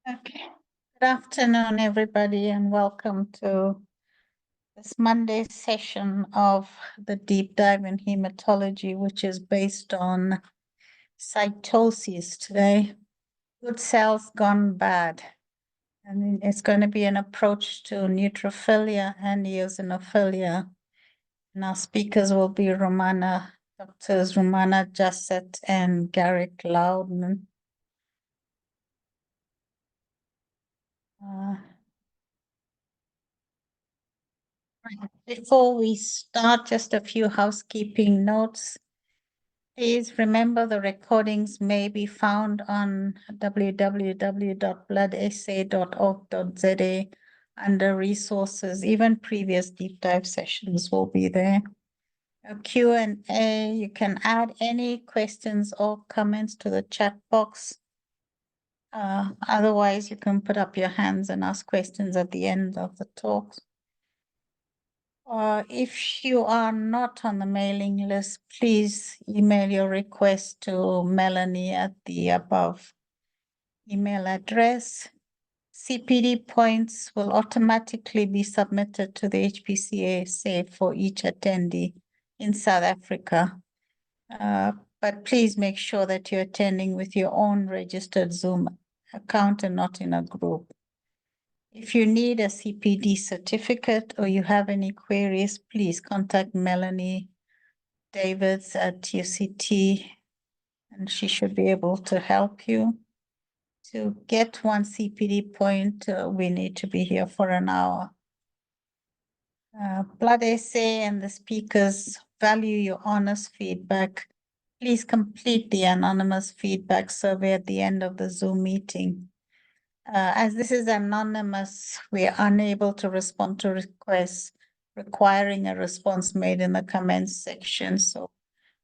Okay. Good afternoon, everybody, and welcome to this Monday session of the deep dive in hematology, which is based on cytoses today. Good cells gone bad. And it's going to be an approach to neutrophilia and eosinophilia. And our speakers will be Doctors Romana Jasset and Garrick Loudon. Before we start, just a few housekeeping notes. Please remember the recordings may be found on www.bloodessay.org.za under resources. Even previous deep dive sessions will be there. A Q&A, you can add any questions or comments to the chat box. Otherwise, you can put up your hands and ask questions at the end of the talk. If you are not on the mailing list, please email your request to Melanie at the above email address. CPD points will automatically be submitted to the HPCA for each attendee in South Africa. But please make sure that you're attending with your own registered Zoom account and not in a group. If you need a CPD certificate or you have any queries, please contact Melanie Davids at UCT, and she should be able to help you. To get one CPD point, we need to be here for an hour. Blood Essay and the speakers value your honest feedback. Please complete the anonymous feedback survey at the end of the Zoom meeting. As this is anonymous, we are unable to respond to requests requiring a response made in the comments section. So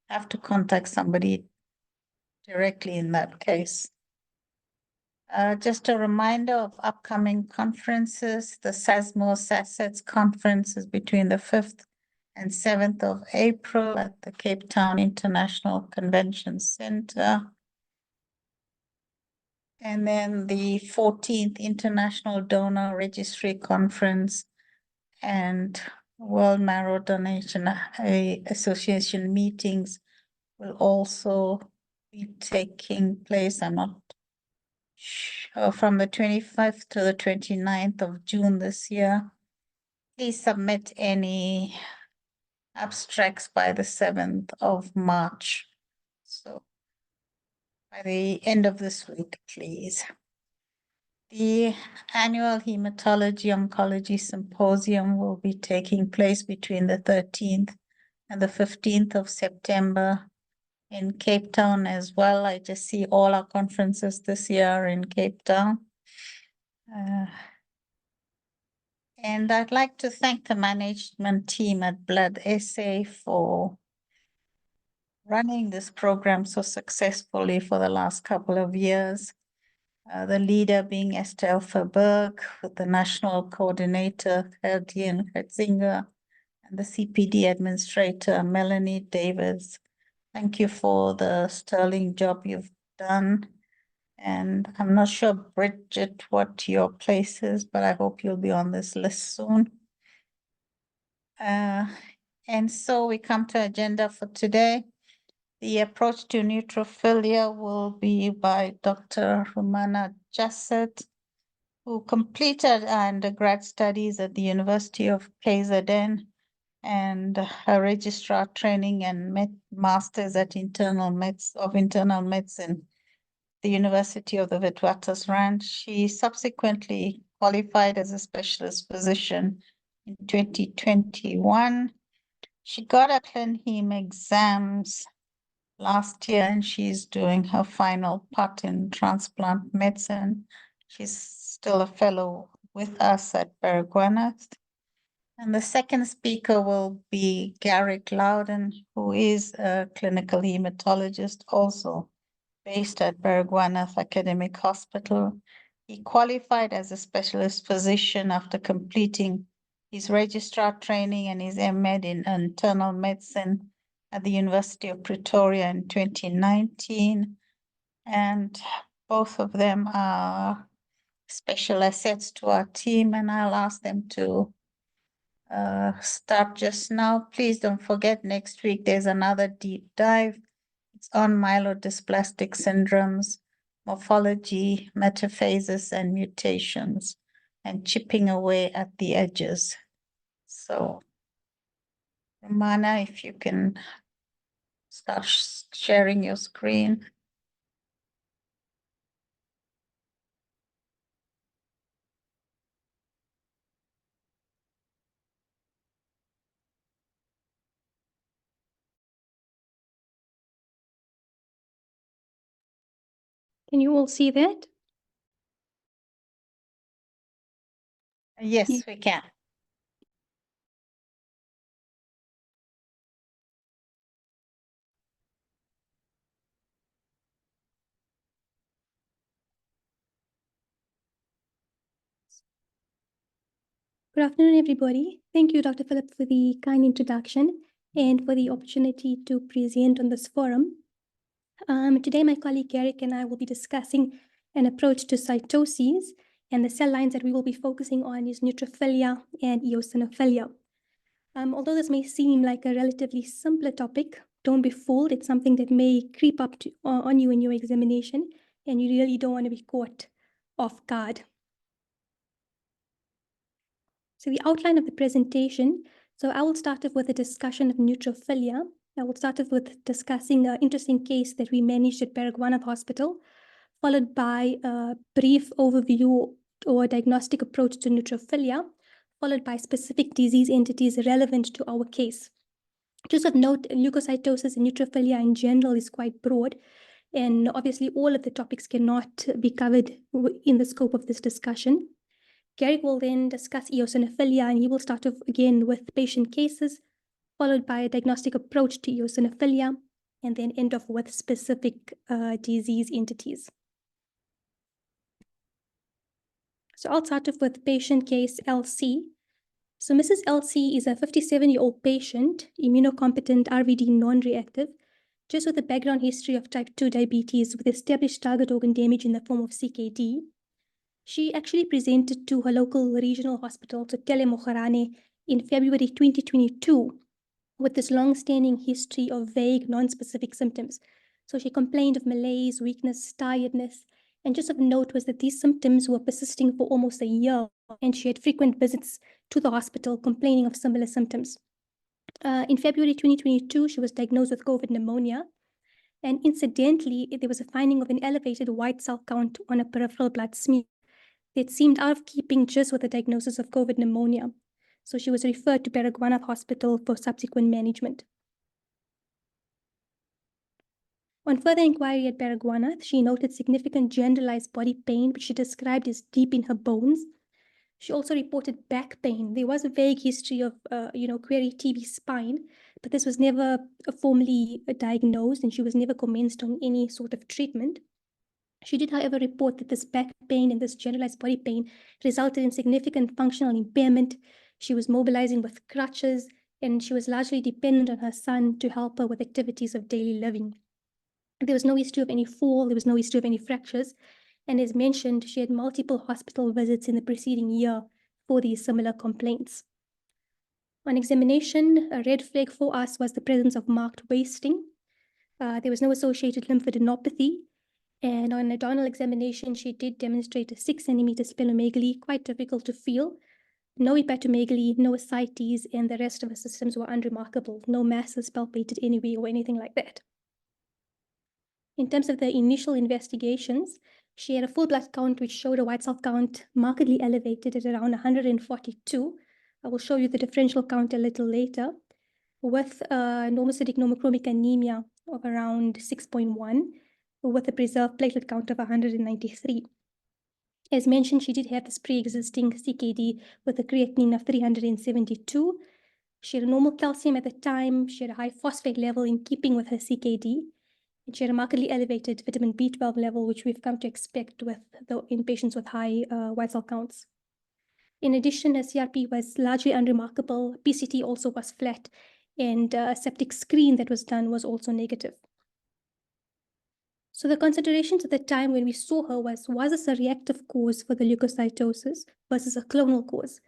have to contact somebody directly in that case. Just a reminder of upcoming conferences. The SASMO-SASETS conference is between the 5th and 7th of April at the Cape Town International Convention Center. And then the 14th International Donor Registry Conference and World Marrow Donation Association meetings will also be taking place. I'm not sure, from the 25th to the 29th of June this year. Please submit any abstracts by the 7th of March. So by the end of this week, please. The annual Hematology Oncology Symposium will be taking place between the 13th and the 15th of September in Cape Town as well. I just see all our conferences this year are in Cape Town. And I'd like to thank the management team at Blood Essay for running this program so successfully for the last couple of years. The leader being Estelle Verberg, with the national coordinator, Gerdien Hetzinger, and the CPD administrator, Melanie Davis. Thank you for the sterling job you've done. And I'm not sure, Bridget, what your place is, but I hope you'll be on this list soon. And so we come to agenda for today. The approach to neutrophilia will be by Dr. Romana Jasset, who completed undergrad studies at the University of KZN and her registrar training and masters at internal medicine, the University of the Witwatersrand. She subsequently qualified as a specialist physician in 2021. She got her ClinHeme exams last year, and she's doing her final part in transplant medicine. She's still a fellow with us at Baragwanath. And the second speaker will be Garrick Loudon, who is a clinical hematologist, also based at Baragwanath Academic Hospital. He qualified as a specialist physician after completing his registrar training and his MMed in internal medicine at the University of Pretoria in 2019. And both of them are special assets to our team, and I'll ask them to start just now. Please don't forget, next week there's another deep dive. It's on myelodysplastic syndromes, morphology, metaphases, and mutations, and chipping away at the edges. So, Romana, if you can start sharing your screen. Can you all see that? Yes, Yeah. we can. Good afternoon, everybody. Thank you, Dr. Philip, for the kind introduction and for the opportunity to present on this forum. Today, my colleague Garrick and I will be discussing an approach to cytoses, and the cell lines that we will be focusing on is neutrophilia and eosinophilia. Although this may seem like a relatively simpler topic, don't be fooled. It's something that may creep up on you in your examination, and you really don't want to be caught off guard. So the outline of the presentation, so I will start off with a discussion of neutrophilia. I will start off with discussing an interesting case that we managed at Paraguanath Hospital, followed by a brief overview or diagnostic approach to neutrophilia, followed by specific disease entities relevant to our case. Just of note, leukocytosis and neutrophilia in general is quite broad, and obviously all of the topics cannot be covered in the scope of this discussion. Garrick will then discuss eosinophilia, and he will start off again with patient cases, followed by a diagnostic approach to eosinophilia, and then end off with specific disease entities. So I'll start off with patient case LC. So Mrs. LC is a 57-year-old patient, immunocompetent, RVD non-reactive, just with a background history of type 2 diabetes with established target organ damage in the form of CKD. She actually presented to her local regional hospital, to Mogarane, in February 2022 with this long-standing history of vague, non-specific symptoms. So she complained of malaise, weakness, tiredness, and just of note was that these symptoms were persisting for almost a year, and she had frequent visits to the hospital complaining of similar symptoms. In February 2022, she was diagnosed with COVID pneumonia, and incidentally, there was a finding of an elevated white cell count on a peripheral blood smear that seemed out of keeping just with the diagnosis of COVID pneumonia. So she was referred to Paraguanath Hospital for subsequent management. On further inquiry at Paraguanath, she noted significant generalized body pain, which she described as deep in her bones. She also reported back pain. There was a vague history of, query TB spine, but this was never formally diagnosed, and she was never commenced on any sort of treatment. She did, however, report that this back pain and this generalized body pain resulted in significant functional impairment. She was mobilizing with crutches, and she was largely dependent on her son to help her with activities of daily living. There was no history of any fall, there was no history of any fractures, and as mentioned, she had multiple hospital visits in the preceding year for these similar complaints. On examination, a red flag for us was the presence of marked wasting. There was no associated lymphadenopathy, and on abdominal examination, she did demonstrate a 6 centimeter splenomegaly, quite difficult to feel. No hepatomegaly, no ascites, and the rest of her systems were unremarkable. No masses palpated anywhere or anything like that. In terms of the initial investigations, she had a full blood count which showed a white cell count markedly elevated at around 142. I will show you the differential count a little later, with normocytic normochromic anemia of around 6.1, with a preserved platelet count of 193. As mentioned, she did have this pre-existing CKD with a creatinine of 372. She had a normal calcium at the time. She had a high phosphate level in keeping with her CKD. And she had a markedly elevated vitamin B12 level, which we've come to expect in patients with high white cell counts. In addition, her CRP was largely unremarkable. PCT also was flat, and a septic screen that was done was also negative. So the considerations at the time when we saw her was this a reactive cause for the leukocytosis versus a clonal cause?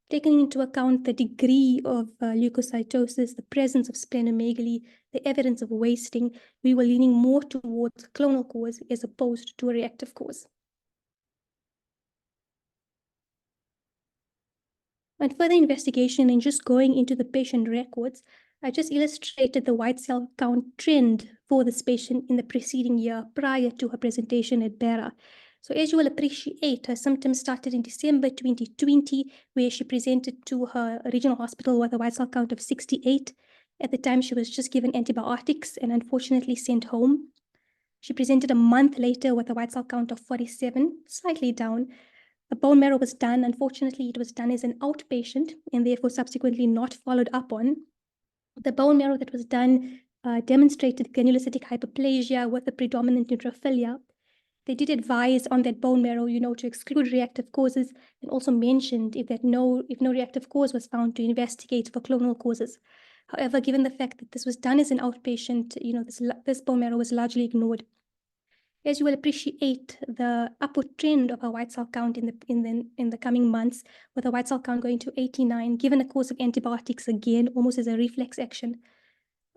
Taking into account the degree of leukocytosis, the presence of splenomegaly, the evidence of wasting, we were leaning more towards clonal cause as opposed to a reactive cause. On further investigation and just going into the patient records, I just illustrated the white cell count trend for this patient in the preceding year prior to her presentation at BERA. So as you will appreciate, her symptoms started in December 2020, where she presented to her regional hospital with a white cell count of 68. At the time, she was just given antibiotics and unfortunately sent home. She presented a month later with a white cell count of 47, slightly down. A bone marrow was done. Unfortunately, it was done as an outpatient and therefore subsequently not followed up on. The bone marrow that was done demonstrated granulocytic hyperplasia with a predominant neutrophilia. They did advise on that bone marrow, to exclude reactive causes, and also mentioned if no reactive cause was found, to investigate for clonal causes. However, given the fact that this was done as an outpatient, this bone marrow was largely ignored. As you will appreciate, the upward trend of our white cell count in the coming months, with the white cell count going to 89, given a course of antibiotics again, almost as a reflex action,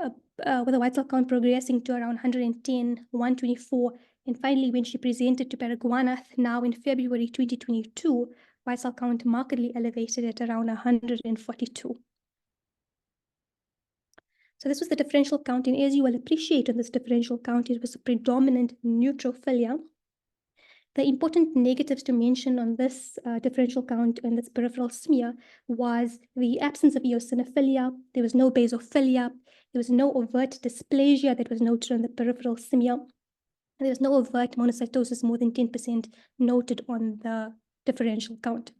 with the white cell count progressing to around 110, 124, and finally, when she presented to Paraguanath now in February 2022, white cell count markedly elevated at around 142. So this was the differential count, and as you will appreciate on this differential count, it was a predominant neutrophilia. The important negatives to mention on this differential count and this peripheral smear was the absence of eosinophilia. There was no basophilia. There was no overt dysplasia that was noted on the peripheral smear. There was no overt monocytosis more than 10% noted on the differential count.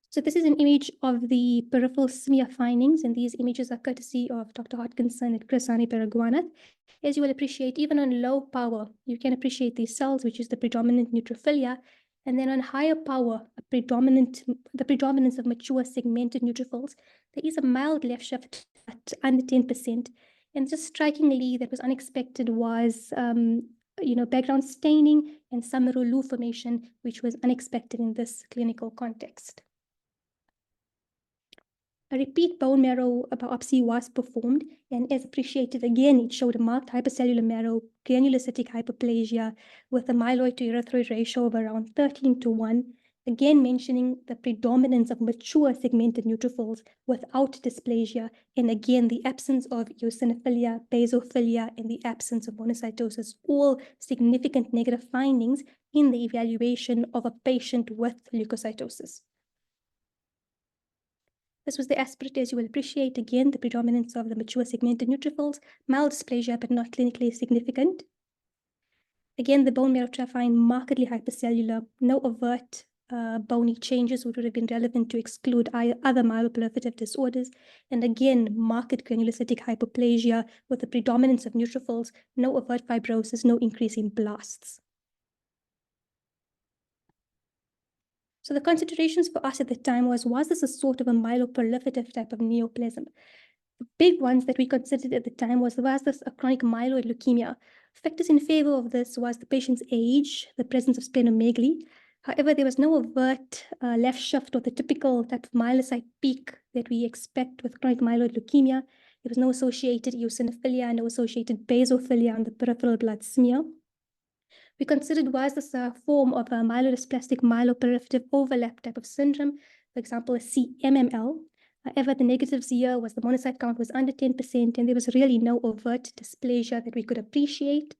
So this is an image of the peripheral smear findings, and these images are courtesy of Dr. Hodkinson at Krisani Paraguanath. As you will appreciate, even on low power, you can appreciate these cells, which is the predominant neutrophilia, and then on higher power, the predominance of mature segmented neutrophils. There is a mild left shift at under 10%, and just strikingly, that was unexpected, was background staining and some rouleau formation, which was unexpected in this clinical context. A repeat bone marrow biopsy was performed, and as appreciated again, it showed a marked hypercellular marrow, granulocytic hyperplasia with a myeloid to erythroid ratio of around 13:1, again mentioning the predominance of mature segmented neutrophils without dysplasia, and again the absence of eosinophilia, basophilia, and the absence of monocytosis, all significant negative findings in the evaluation of a patient with leukocytosis. This was the aspirate, as you will appreciate, again, the predominance of the mature segmented neutrophils, mild dysplasia, but not clinically significant. Again, the bone marrow trafine markedly hypercellular, no overt bony changes which would have been relevant to exclude other myeloproliferative disorders. And again, marked granulocytic hyperplasia with the predominance of neutrophils, no overt fibrosis, no increase in blasts. So the considerations for us at the time was this a sort of a myeloproliferative type of neoplasm? The big ones that we considered at the time was this a chronic myeloid leukemia? Factors in favor of this was the patient's age, the presence of splenomegaly. However, there was no overt left shift or the typical type of myelocyte peak that we expect with chronic myeloid leukemia. There was no associated eosinophilia, no associated basophilia on the peripheral blood smear. We considered this a form of a myelodysplastic myeloproliferative overlap type of syndrome, for example, a CMML. However, the negatives here was the monocyte count was under 10%, and there was really no overt dysplasia that we could appreciate.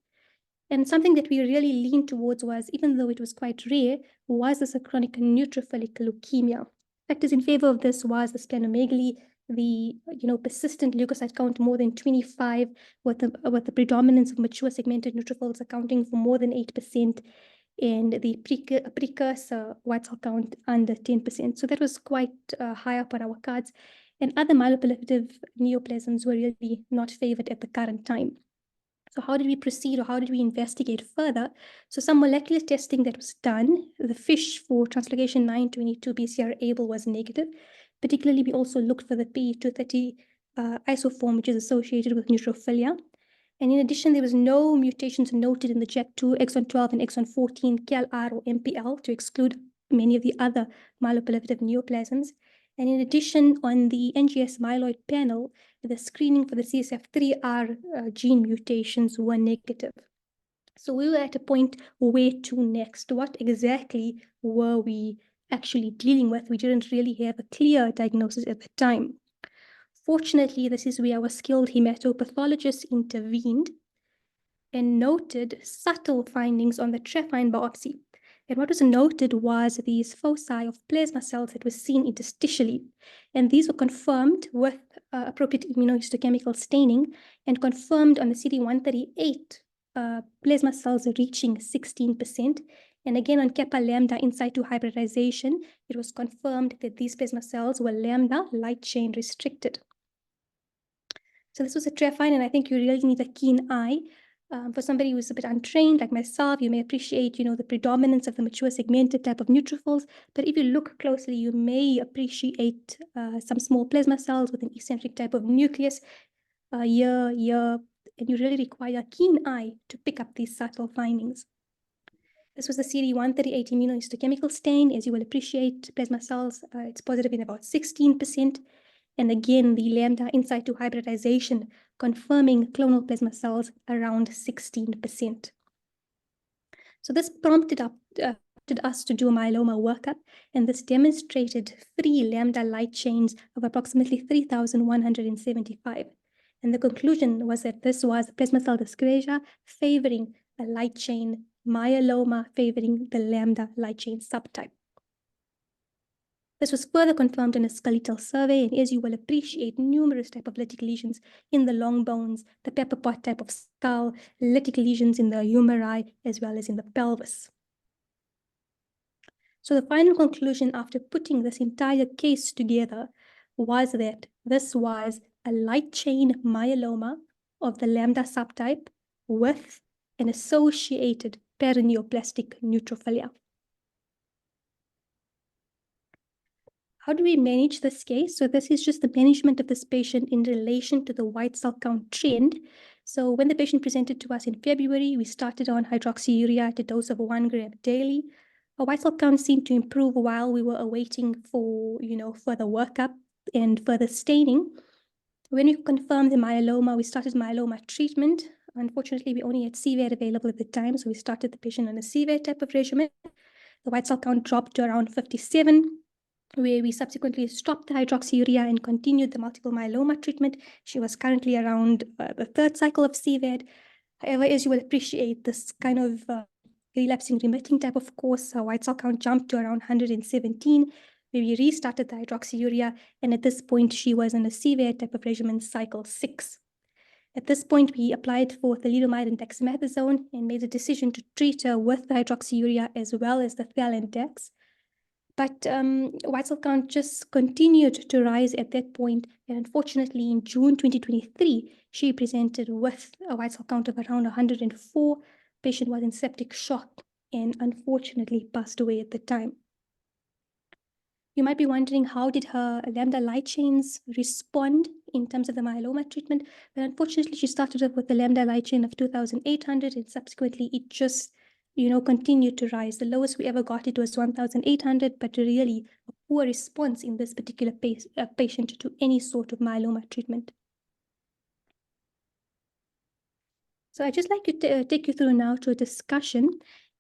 And something that we really leaned towards was, even though it was quite rare, was this a chronic neutrophilic leukemia. Factors in favor of this was the splenomegaly, the persistent leukocyte count more than 25, with the predominance of mature segmented neutrophils accounting for more than 8%, and the precursor white cell count under 10%. So that was quite high up on our cards, and other myeloproliferative neoplasms were really not favored at the current time. So how did we proceed, or how did we investigate further? So some molecular testing that was done, the FISH for translocation 922 BCR-ABL was negative. Particularly, we also looked for the P230 isoform, which is associated with neutrophilia. And in addition, there was no mutations noted in the JAK2, exon 12, and exon 14, KLR or MPL, to exclude many of the other myeloproliferative neoplasms. And in addition, on the NGS myeloid panel, the screening for the CSF3R gene mutations were negative. So we were at a point, where to next? What exactly were we actually dealing with? We didn't really have a clear diagnosis at the time. Fortunately, this is where our skilled hematopathologist intervened and noted subtle findings on the trephine biopsy. And what was noted was these foci of plasma cells that were seen interstitially. And these were confirmed with appropriate immunohistochemical staining and confirmed on the CD138 plasma cells reaching 16%. And again, on kappa lambda in situ hybridization, it was confirmed that these plasma cells were lambda light chain restricted. So this was a trephine, and I think you really need a keen eye. For somebody who's a bit untrained like myself, you may appreciate, the predominance of the mature segmented type of neutrophils. But if you look closely, you may appreciate some small plasma cells with an eccentric type of nucleus here, and you really require a keen eye to pick up these subtle findings. This was the CD138 immunohistochemical stain. As you will appreciate, plasma cells, it's positive in about 16%. And again, the lambda in situ hybridization confirming clonal plasma cells around 16%. So this prompted us to do a myeloma workup, and this demonstrated free lambda light chains of approximately 3,175. And the conclusion was that this was plasma cell dyscrasia favoring a light chain, myeloma favoring the lambda light chain subtype. This was further confirmed in a skeletal survey, and as you will appreciate, numerous type of lytic lesions in the long bones, the pepper pot type of skull, lytic lesions in the humeri, as well as in the pelvis. So the final conclusion after putting this entire case together was that this was a light chain myeloma of the lambda subtype with an associated paraneoplastic neutrophilia. How do we manage this case? So this is just the management of this patient in relation to the white cell count trend. So when the patient presented to us in February, we started on hydroxyurea at a dose of 1 gram daily. Our white cell count seemed to improve while we were awaiting for, further workup and further staining. When we confirmed the myeloma, we started myeloma treatment. Unfortunately, we only had CVAD available at the time, so we started the patient on a CVAD type of regimen. The white cell count dropped to around 57. Where we subsequently stopped the hydroxyurea and continued the multiple myeloma treatment. She was currently around the third cycle of CVAD. However, as you will appreciate, this kind of relapsing remitting type of course, her white cell count jumped to around 117, where we restarted the hydroxyurea, and at this point, she was in a CVAD type of regimen, cycle 6. At this point, we applied for thalidomide and dexamethasone and made a decision to treat her with the hydroxyurea as well as the thal and dex. But white cell count just continued to rise at that point, and unfortunately, in June 2023, she presented with a white cell count of around 104. Patient was in septic shock and unfortunately passed away at the time. You might be wondering, how did her lambda light chains respond in terms of the myeloma treatment? But unfortunately, she started off with a lambda light chain of 2,800, and subsequently it just continued to rise. The lowest we ever got it was 1,800, but really a poor response in this particular patient to any sort of myeloma treatment. So I'd just like to take you through now to a discussion,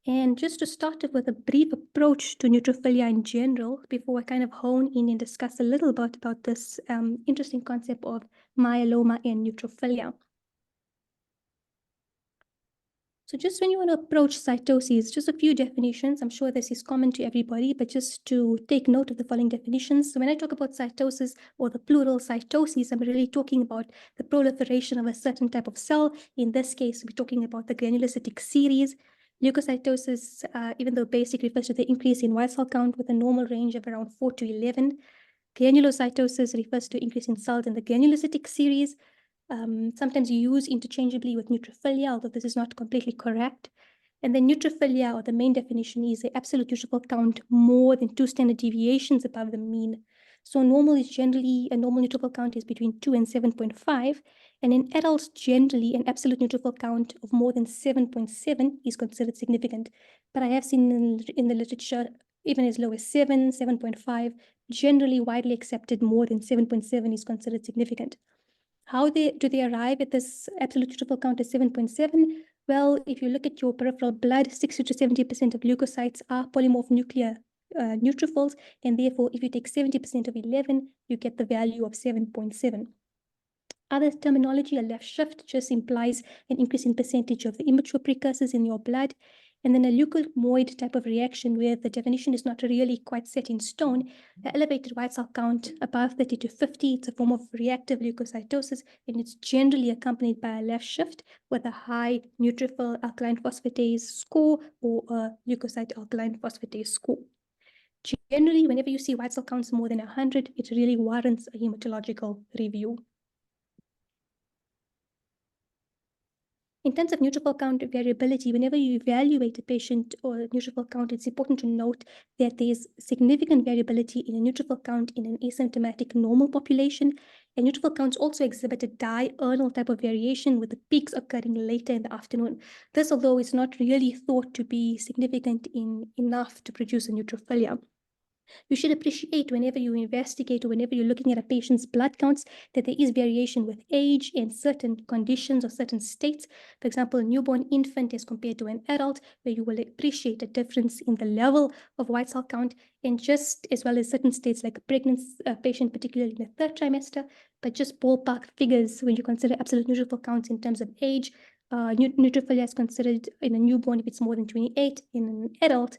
and just to start off with a brief approach to neutrophilia in general, before I kind of hone in and discuss a little bit about this interesting concept of myeloma and neutrophilia. So just when you want to approach cytoses, just a few definitions. I'm sure this is common to everybody, but just to take note of the following definitions. So when I talk about cytosis, or the plural cytoses, I'm really talking about the proliferation of a certain type of cell. In this case, we're talking about the granulocytic series. Leukocytosis, even though basic, refers to the increase in white cell count with a normal range of around 4 to 11. Granulocytosis refers to increase in cells in the granulocytic series. Sometimes used interchangeably with neutrophilia, although this is not completely correct. And then neutrophilia, or the main definition, is the absolute neutrophil count more than 2 standard deviations above the mean. So normal is generally, a normal neutrophil count is between 2 and 7.5. And in adults, generally, an absolute neutrophil count of more than 7.7 is considered significant. But I have seen in the literature, even as low as 7, 7.5, generally widely accepted more than 7.7 is considered significant. How do they arrive at this absolute neutrophil count of 7.7? Well, if you look at your peripheral blood, 60 to 70% of leukocytes are polymorph nuclear neutrophils, and therefore, if you take 70% of 11, you get the value of 7.7. Other terminology, a left shift, just implies an increase in percentage of the immature precursors in your blood. And then a leukomoid type of reaction where the definition is not really quite set in stone, elevated white cell count above 30 to 50. It's a form of reactive leukocytosis, and it's generally accompanied by a left shift with a high neutrophil alkaline phosphatase score or a leukocyte alkaline phosphatase score. Generally, whenever you see white cell counts more than 100, it really warrants a hematological review. In terms of neutrophil count variability, whenever you evaluate a patient or a neutrophil count, it's important to note that there's significant variability in a neutrophil count in an asymptomatic normal population. And neutrophil counts also exhibit a diurnal type of variation with the peaks occurring later in the afternoon. This, although it's not really thought to be significant enough to produce a neutrophilia. You should appreciate whenever you investigate or whenever you're looking at a patient's blood counts that there is variation with age and certain conditions or certain states. For example, a newborn infant as compared to an adult, where you will appreciate a difference in the level of white cell count, and just as well as certain states like a pregnant patient, particularly in the third trimester, but just ballpark figures when you consider absolute neutrophil counts in terms of age. Neutrophilia is considered in a newborn if it's more than 28, in an adult,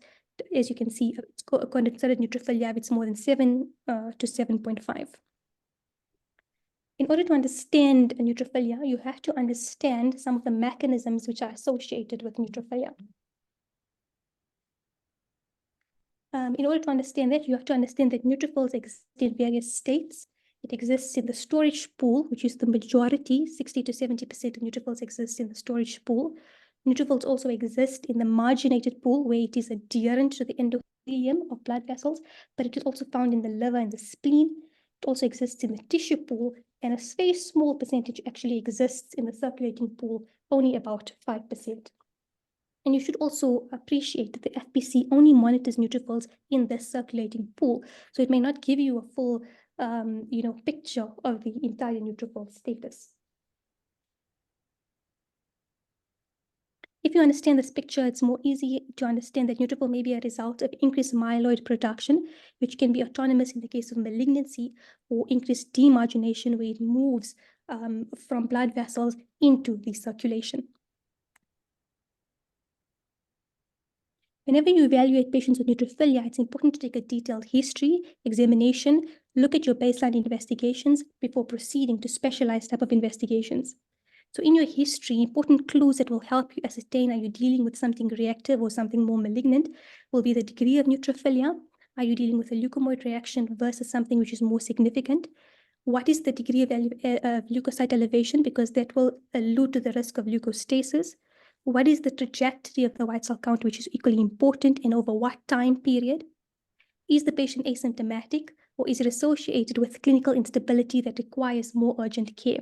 as you can see, it's considered neutrophilia if it's more than 7 to 7.5. In order to understand a neutrophilia, you have to understand some of the mechanisms which are associated with neutrophilia. In order to understand that, you have to understand that neutrophils exist in various states. It exists in the storage pool, which is the majority, 60 to 70% of neutrophils exist in the storage pool. Neutrophils also exist in the marginated pool, where it is adherent to the endothelium of blood vessels, but it is also found in the liver and the spleen. It also exists in the tissue pool, and a very small percentage actually exists in the circulating pool, only about 5%. And you should also appreciate that the FPC only monitors neutrophils in the circulating pool, so it may not give you a full picture of the entire neutrophil status. If you understand this picture, it's more easy to understand that neutrophil may be a result of increased myeloid production, which can be autonomous in the case of malignancy, or increased demargination, where it moves from blood vessels into the circulation. Whenever you evaluate patients with neutrophilia, it's important to take a detailed history, examination, look at your baseline investigations before proceeding to specialized type of investigations. So in your history, important clues that will help you ascertain, are you dealing with something reactive or something more malignant, will be the degree of neutrophilia. Are you dealing with a leukomoid reaction versus something which is more significant? What is the degree of leukocyte elevation? Because that will allude to the risk of leukostasis. What is the trajectory of the white cell count, which is equally important, and over what time period? Is the patient asymptomatic, or is it associated with clinical instability that requires more urgent care?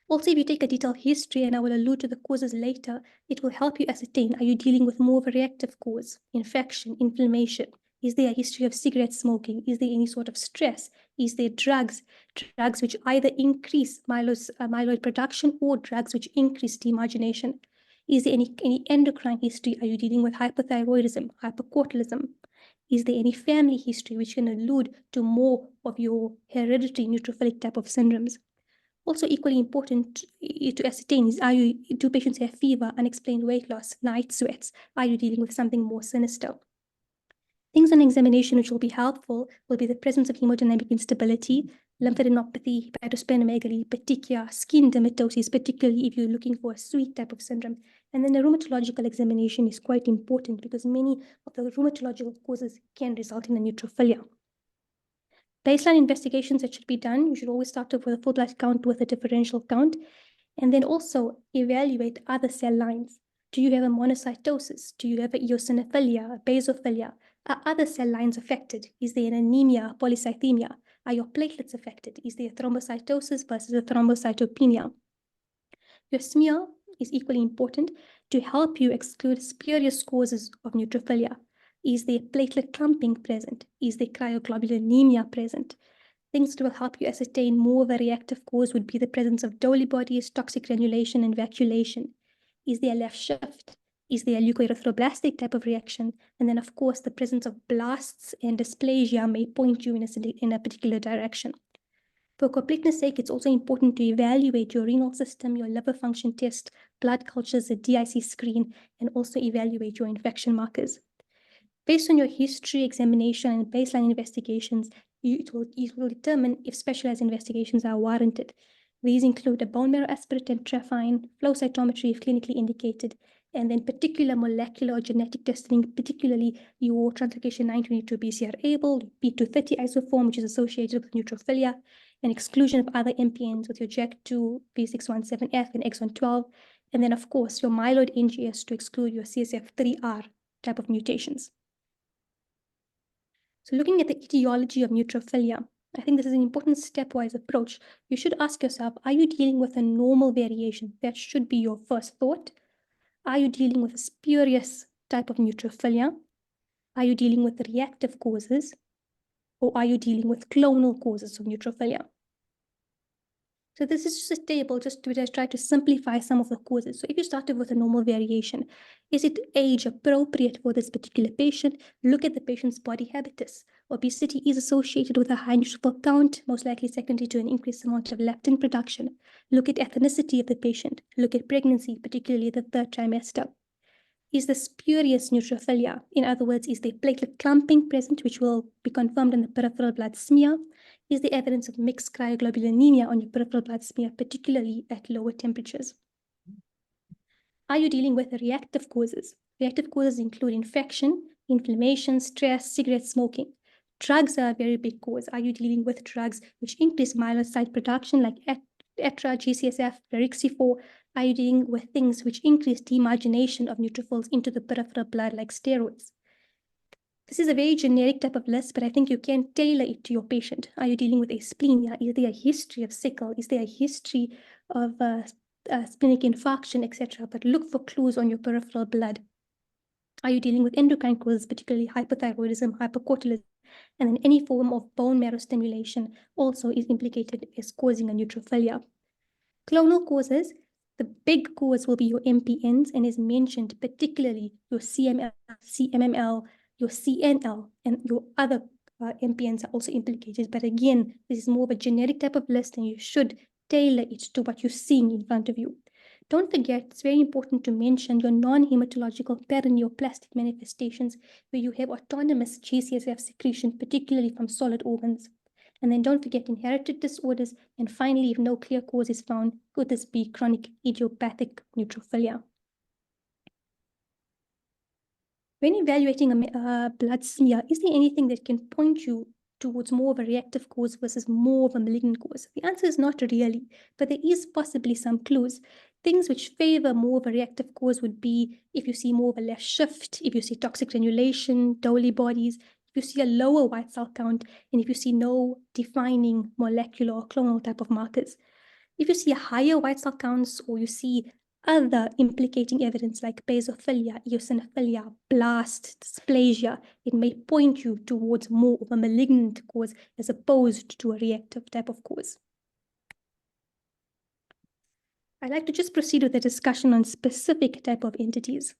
Also, if you take a detailed history, and I will allude to the causes later, it will help you ascertain, are you dealing with more of a reactive cause, infection, inflammation? Is there a history of cigarette smoking? Is there any sort of stress? Is there drugs which either increase myeloid production or drugs which increase demargination? Is there any endocrine history? Are you dealing with hypothyroidism, hypercortisolism? Is there any family history which can allude to more of your hereditary neutrophilic type of syndromes? Also equally important to ascertain is, do patients have fever, unexplained weight loss, night sweats? Are you dealing with something more sinister? Things on examination which will be helpful will be the presence of hemodynamic instability, lymphadenopathy, hepatosplenomegaly, petechia, skin dermatosis, particularly if you're looking for a sweet type of syndrome. And then the rheumatological examination is quite important because many of the rheumatological causes can result in a neutrophilia. Baseline investigations that should be done, you should always start off with a full blood count with a differential count, and then also evaluate other cell lines. Do you have a monocytosis? Do you have a eosinophilia, a basophilia? Are other cell lines affected? Is there an anemia, polycythemia? Are your platelets affected? Is there thrombocytosis versus a thrombocytopenia? Your smear is equally important to help you exclude spurious causes of neutrophilia. Is there platelet clumping present? Is there cryoglobulinemia present? Things that will help you ascertain more of a reactive cause would be the presence of Dolly bodies, toxic granulation, and vacuolation. Is there a left shift? Is there a leukoerythroblastic type of reaction? And then, of course, the presence of blasts and dysplasia may point you in a particular direction. For completeness sake, it's also important to evaluate your renal system, your liver function test, blood cultures, the DIC screen, and also evaluate your infection markers. Based on your history, examination, and baseline investigations, it will determine if specialized investigations are warranted. These include a bone marrow aspirate and trephine, flow cytometry if clinically indicated, and then particular molecular or genetic testing, particularly your translocation 922 BCR-ABL, P230 isoform, which is associated with neutrophilia, and exclusion of other MPNs with your JAK2, V617F, and exon 12, and then, of course, your myeloid NGS to exclude your CSF3R type of mutations. So looking at the etiology of neutrophilia, I think this is an important stepwise approach. You should ask yourself, are you dealing with a normal variation? That should be your first thought. Are you dealing with a spurious type of neutrophilia? Are you dealing with reactive causes? Or are you dealing with clonal causes of neutrophilia? So this is just a table just to try to simplify some of the causes. So if you started with a normal variation, is it age appropriate for this particular patient? Look at the patient's body habitus. Obesity is associated with a high neutrophil count, most likely secondary to an increased amount of leptin production. Look at ethnicity of the patient. Look at pregnancy, particularly the third trimester. Is the spurious neutrophilia? In other words, is there platelet clumping present, which will be confirmed in the peripheral blood smear? Is there evidence of mixed cryoglobulinemia on your peripheral blood smear, particularly at lower temperatures? Are you dealing with reactive causes? Reactive causes include infection, inflammation, stress, cigarette smoking. Drugs are a very big cause. Are you dealing with drugs which increase myelocyte production like ETRA, GCSF, Plerixafor? Are you dealing with things which increase demargination of neutrophils into the peripheral blood like steroids? This is a very generic type of list, but I think you can tailor it to your patient. Are you dealing with asplenia? Is there a history of sickle? Is there a history of splenic infarction, etc.? But look for clues on your peripheral blood. Are you dealing with endocrine causes, particularly hypothyroidism, hypercortisolism, and then any form of bone marrow stimulation also is implicated as causing a neutrophilia. Clonal causes, the big cause will be your MPNs, and as mentioned, particularly your CML, CMML, your CNL, and your other MPNs are also implicated. But again, this is more of a generic type of list, and you should tailor it to what you're seeing in front of you. Don't forget, it's very important to mention your non-hematological paraneoplastic manifestations where you have autonomous GCSF secretion, particularly from solid organs. And then don't forget inherited disorders. And finally, if no clear cause is found, could this be chronic idiopathic neutrophilia? When evaluating a blood smear, is there anything that can point you towards more of a reactive cause versus more of a malignant cause? The answer is not really, but there is possibly some clues. Things which favor more of a reactive cause would be if you see more of a left shift, if you see toxic granulation, Dolly bodies, if you see a lower white cell count, and if you see no defining molecular or clonal type of markers. If you see a higher white cell counts or you see other implicating evidence like basophilia, eosinophilia, blast, dysplasia, it may point you towards more of a malignant cause as opposed to a reactive type of cause. I'd like to just proceed with a discussion on specific type of entities.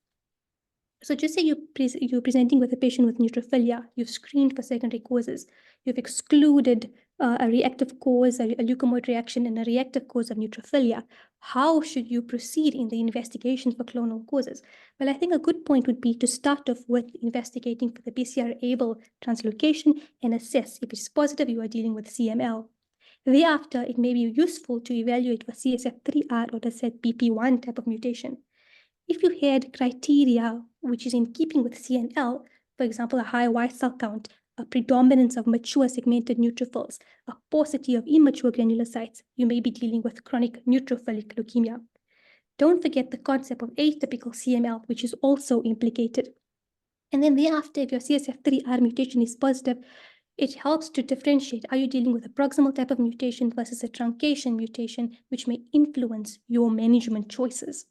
So just say you're presenting with a patient with neutrophilia, you've screened for secondary causes, you've excluded a reactive cause, a leukemoid reaction, and a reactive cause of neutrophilia. How should you proceed in the investigation for clonal causes? Well, I think a good point would be to start off with investigating for the BCR-ABL translocation and assess if it's positive you are dealing with CML. Thereafter, it may be useful to evaluate for CSF3R or the ZBP1 type of mutation. If you had criteria which is in keeping with CNL, for example, a high white cell count, a predominance of mature segmented neutrophils, a paucity of immature granulocytes, you may be dealing with chronic neutrophilic leukemia. Don't forget the concept of atypical CML, which is also implicated. And then thereafter, if your CSF3R mutation is positive, it helps to differentiate, are you dealing with a proximal type of mutation versus a truncation mutation, which may influence your management choices.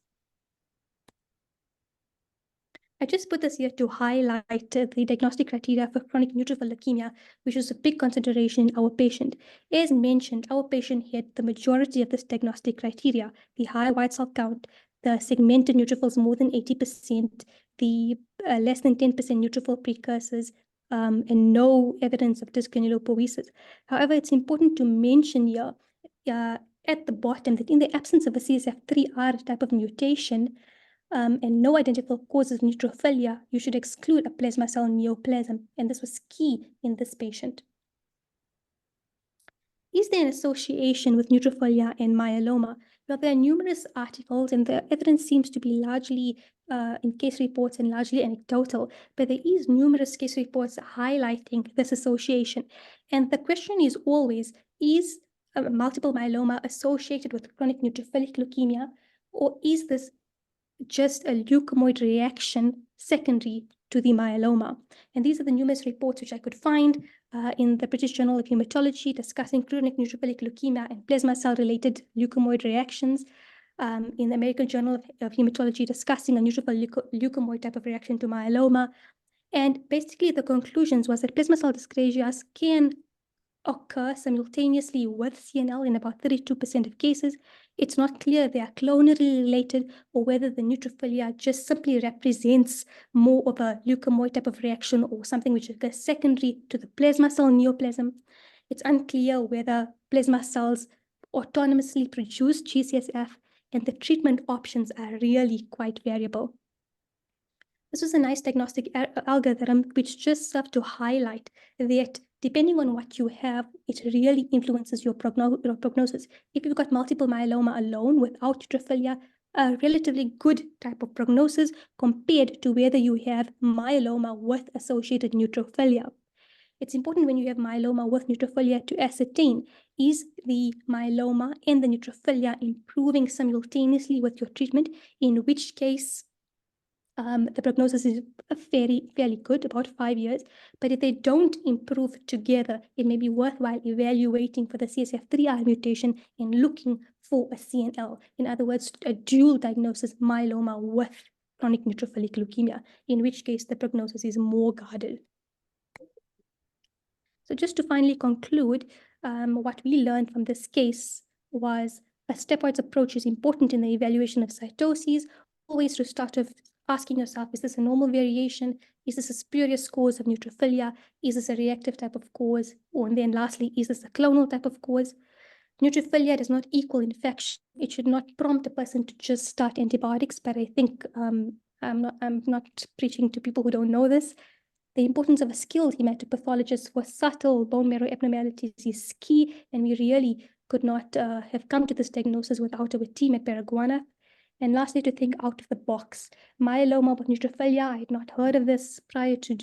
I just put this here to highlight the diagnostic criteria for chronic neutrophil leukemia, which is a big consideration in our patient. As mentioned, our patient had the majority of this diagnostic criteria: the high white cell count, the segmented neutrophils more than 80%, the less than 10% neutrophil precursors, and no evidence of dysgranulopoiesis. However, it's important to mention here at the bottom that in the absence of a CSF3R type of mutation, and no identifiable causes of neutrophilia, you should exclude a plasma cell neoplasm, and this was key in this patient. Is there an association with neutrophilia and myeloma? Well, there are numerous articles, and the evidence seems to be largely in case reports and largely anecdotal, but there is numerous case reports highlighting this association. And the question is always, is multiple myeloma associated with chronic neutrophilic leukemia, or is this just a leukemoid reaction secondary to the myeloma? And these are the numerous reports which I could find in the British Journal of Hematology discussing chronic neutrophilic leukemia and plasma cell-related leukemoid reactions, in the American Journal of Hematology discussing a neutrophil leukemoid type of reaction to myeloma. And basically the conclusions was that plasma cell dyscrasias can occur simultaneously with CNL in about 32% of cases. It's not clear they are clonally related or whether the neutrophilia just simply represents more of a leukemoid type of reaction or something which is secondary to the plasma cell neoplasm. It's unclear whether plasma cells autonomously produce GCSF, and the treatment options are really quite variable. This was a nice diagnostic algorithm which just served to highlight that depending on what you have, it really influences your prognosis. If you've got multiple myeloma alone without neutrophilia, a relatively good type of prognosis compared to whether you have myeloma with associated neutrophilia. It's important when you have myeloma with neutrophilia to ascertain, is the myeloma and the neutrophilia improving simultaneously with your treatment, in which case the prognosis is fairly good, about 5 years. But if they don't improve together, it may be worthwhile evaluating for the CSF3R mutation and looking for a CNL. In other words, a dual diagnosis myeloma with chronic neutrophilic leukemia, in which case the prognosis is more guarded. So just to finally conclude, what we learned from this case was a stepwise approach is important in the evaluation of cytoses. Always to start with asking yourself, is this a normal variation? Is this a spurious cause of neutrophilia? Is this a reactive type of cause? And then lastly, is this a clonal type of cause? Neutrophilia does not equal infection. It should not prompt a person to just start antibiotics, but I think I'm not preaching to people who don't know this. The importance of a skilled hematopathologist for subtle bone marrow abnormalities is key, and we really could not have come to this diagnosis without our team at Paraguana. And lastly, to think out of the box. Myeloma with neutrophilia, I had not heard of this prior to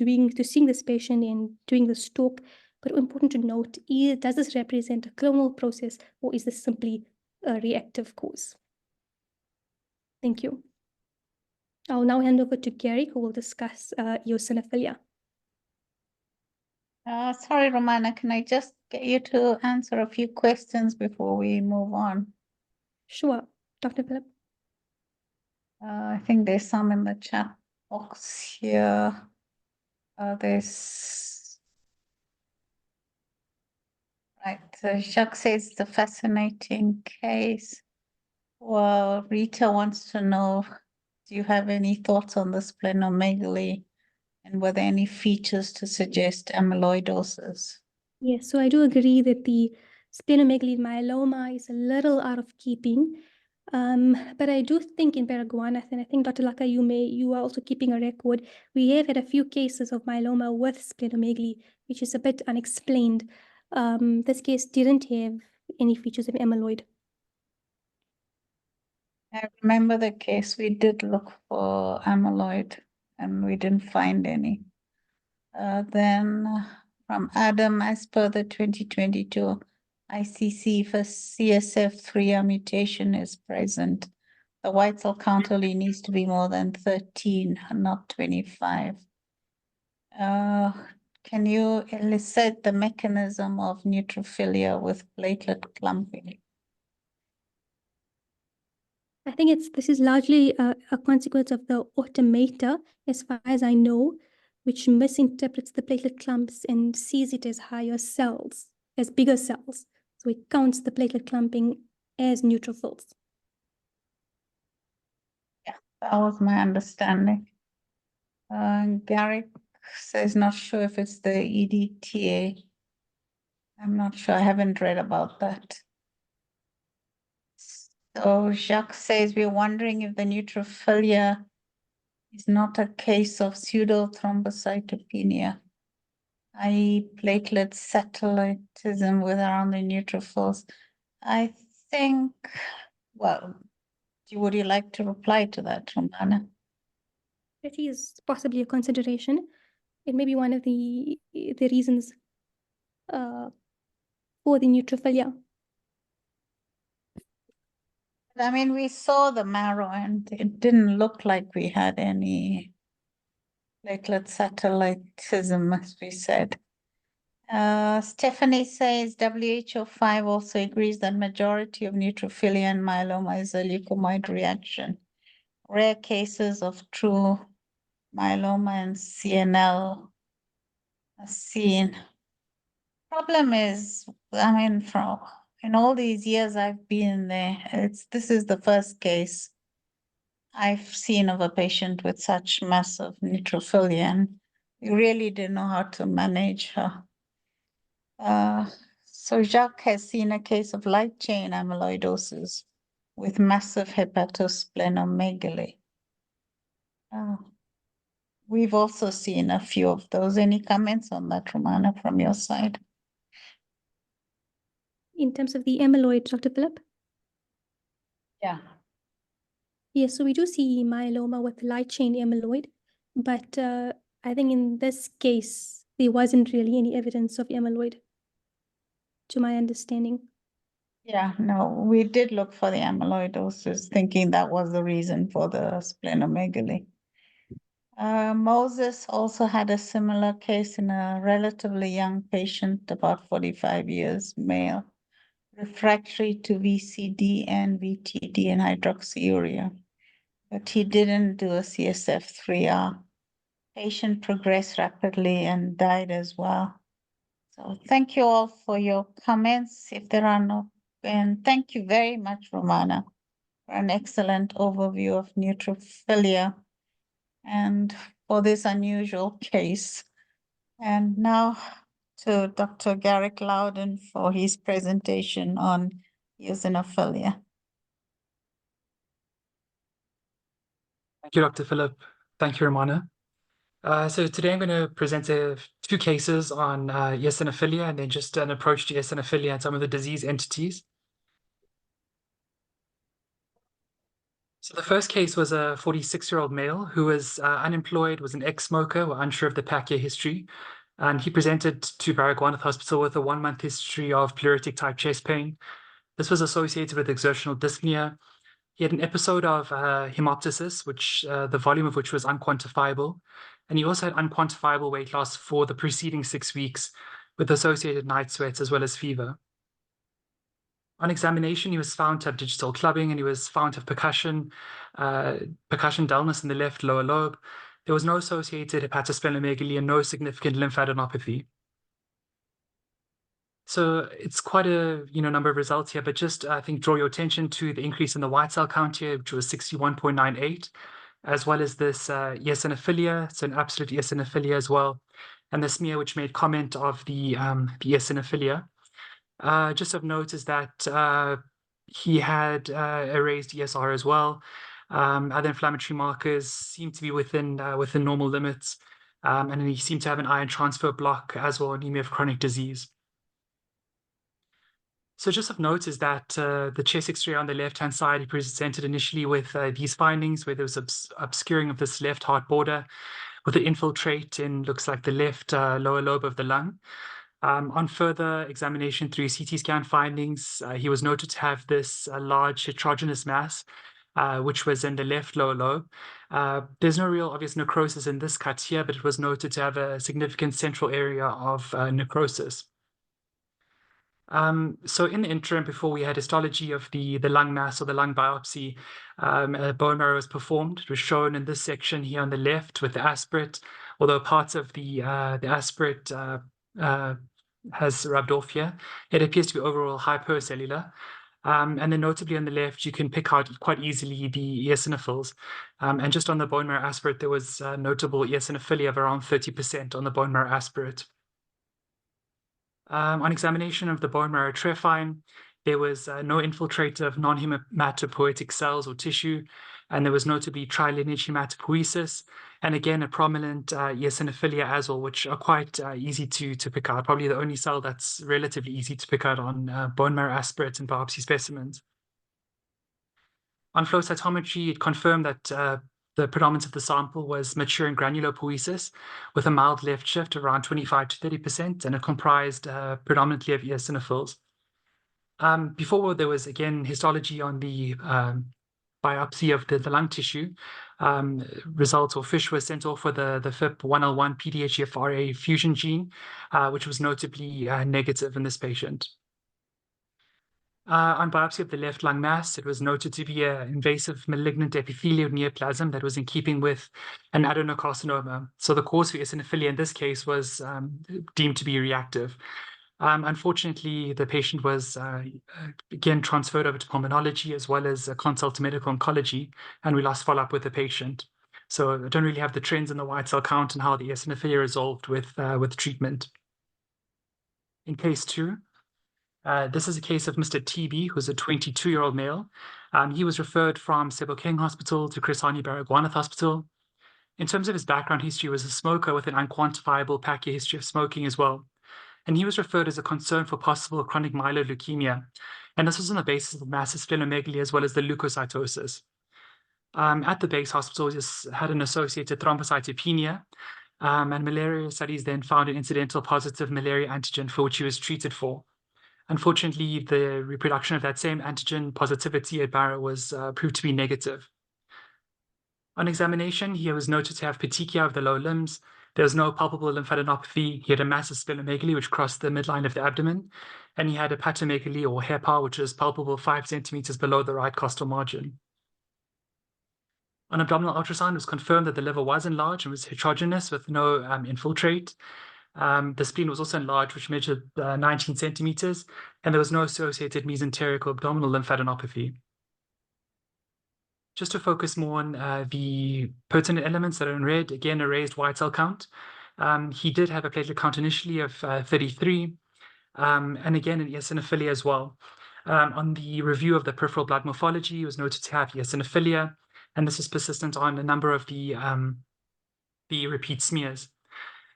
seeing this patient and doing this talk. But important to note, does this represent a clonal process, or is this simply a reactive cause? Thank you. I'll now hand over to Gary, who will discuss eosinophilia. Sorry, Romana, can I just get you to answer a few questions before we move on? Sure, Dr. Philip. I think there's some in the chat box here. Right, Jacques says it's a fascinating case. Well, Rita wants to know, do you have any thoughts on the splenomegaly, and were there any features to suggest amyloidosis? Yes, so I do agree that the splenomegaly myeloma is a little out of keeping. But I do think in Paraguanas, and I think Dr. Laka, you are also keeping a record, we have had a few cases of myeloma with splenomegaly, which is a bit unexplained. This case didn't have any features of amyloid. I remember the case, we did look for amyloid and we didn't find any. Then from Adam, as per the 2022 ICC, for CSF3R mutation is present, the white cell count only needs to be more than 13, not 25. Can you elicit the mechanism of neutrophilia with platelet clumping? I think this is largely a consequence of the automator, as far as I know, which misinterprets the platelet clumps and sees it as higher cells, as bigger cells. So it counts the platelet clumping as neutrophils. Yeah, that was my understanding. Garrick says not sure if it's the EDTA. I'm not sure. I haven't read about that. So Jacques says we're wondering if the neutrophilia is not a case of pseudo-thrombocytopenia, i.e. platelet satellitism with around the neutrophils. I think, well, would you like to reply to that, Romana? It is possibly a consideration. It may be one of the reasons for the neutrophilia. I mean, we saw the marrow and it didn't look like we had any platelet satellitism, as we said. Stephanie says WHO5 also agrees that majority of neutrophilia and myeloma is a leukocyte reaction. Rare cases of true myeloma and CNL are seen. Problem is, I mean, in all these years I've been there, this is the first case I've seen of a patient with such massive neutrophilia, and we really didn't know how to manage her. So Jacques has seen a case of light chain amyloidosis with massive hepatosplenomegaly. We've also seen a few of those. Any comments on that, Romana, from your side? In terms of the amyloid, Dr. Philip? Yeah. Yes, so we do see myeloma with light chain amyloid, but I think in this case, there wasn't really any evidence of amyloid, to my understanding. Yeah, no, we did look for the amyloidosis, thinking that was the reason for the splenomegaly. Moses also had a similar case in a relatively young patient, about 45 years, male, refractory to VCD and VTD and hydroxyurea, but he didn't do a CSF3R. Patient progressed rapidly and died as well. So thank you all for your comments. If there are no, and thank you very much, Romana, for an excellent overview of neutrophilia and for this unusual case. And now to Dr. Garrick Loudon for his presentation on eosinophilia. Thank you, Dr. Philip. Thank you, Romana. So today I'm going to present two cases on eosinophilia and then just an approach to eosinophilia and some of the disease entities. So the first case was a 46-year-old male who was unemployed, was an ex-smoker, or unsure of the PACA history. And he presented to Baragwanath Hospital with a 1-month history of pleuritic type chest pain. This was associated with exertional dyspnea. He had an episode of hemoptysis, which the volume of which was unquantifiable. And he also had unquantifiable weight loss for the preceding 6 weeks with associated night sweats as well as fever. On examination, he was found to have digital clubbing and he was found to have percussion dullness in the left lower lobe. There was no associated hepatosplenomegaly and no significant lymphadenopathy. So it's quite a number of results here, but just I think draw your attention to the increase in the white cell count here, which was 61.98, as well as this eosinophilia, so an absolute eosinophilia as well, and the smear which made comment of the eosinophilia. Just of note is that he had a raised ESR as well. Other inflammatory markers seem to be within normal limits, and he seemed to have an iron transfer block as well, anemia of chronic disease. So just of note is that the chest X-ray on the left-hand side, he presented initially with these findings where there was obscuring of this left heart border with an infiltrate in, looks like the left lower lobe of the lung. On further examination through CT scan findings, he was noted to have this large heterogeneous mass which was in the left lower lobe. There's no real obvious necrosis in this cut here, but it was noted to have a significant central area of necrosis. So in the interim, before we had histology of the lung mass or the lung biopsy, a bone marrow was performed. It was shown in this section here on the left with the aspirate, although parts of the aspirate has rubbed off here. It appears to be overall hypercellular. And then notably on the left, you can pick out quite easily the eosinophils. And just on the bone marrow aspirate, there was notable eosinophilia of around 30% on the bone marrow aspirate. On examination of the bone marrow trephine, there was no infiltrative non-hematopoietic cells or tissue, and there was notably trilineage hematopoiesis, and again, a prominent eosinophilia as well, which are quite easy to pick out. Probably the only cell that's relatively easy to pick out on bone marrow aspirates and biopsy specimens. On flow cytometry, it confirmed that the predominance of the sample was maturing granulopoiesis with a mild left shift of around 25 to 30%, and it comprised predominantly of eosinophils. Before there was, again, histology on the biopsy of the lung tissue. Results or FISH was sent off for the FIP1L1 PDHFRA fusion gene, which was notably negative in this patient. On biopsy of the left lung mass, it was noted to be an invasive malignant epithelial neoplasm that was in keeping with an adenocarcinoma. So the cause for eosinophilia in this case was deemed to be reactive. Unfortunately, the patient was again transferred over to pulmonology as well as a consult to medical oncology, and we lost follow-up with the patient. So I don't really have the trends in the white cell count and how the eosinophilia resolved with treatment. In case 2, this is a case of Mr. TB, who's a 22-year-old male. He was referred from Sebokeng Hospital to Chris Hani Baragwanath Hospital. In terms of his background history, he was a smoker with an unquantifiable PACA history of smoking as well. And he was referred as a concern for possible chronic myeloid leukemia. And this was on the basis of massive splenomegaly as well as the leukocytosis. At the base hospital, he had an associated thrombocytopenia. And malaria studies then found an incidental positive malaria antigen for which he was treated for. Unfortunately, the reproduction of that same antigen positivity at Barrow was proved to be negative. On examination, he was noted to have petechia of the lower limbs. There was no palpable lymphadenopathy. He had a massive splenomegaly, which crossed the midline of the abdomen. And he had a hepatomegaly or HEPA, which was palpable 5 centimeters below the right costal margin. On abdominal ultrasound, it was confirmed that the liver was enlarged and was heterogeneous with no infiltrate. The spleen was also enlarged, which measured 19 centimeters, and there was no associated mesenteric or abdominal lymphadenopathy. Just to focus more on the pertinent elements that are in red, again, a raised white cell count. He did have a platelet count initially of 33, and again, an eosinophilia as well. On the review of the peripheral blood morphology, he was noted to have eosinophilia, and this is persistent on a number of the repeat smears.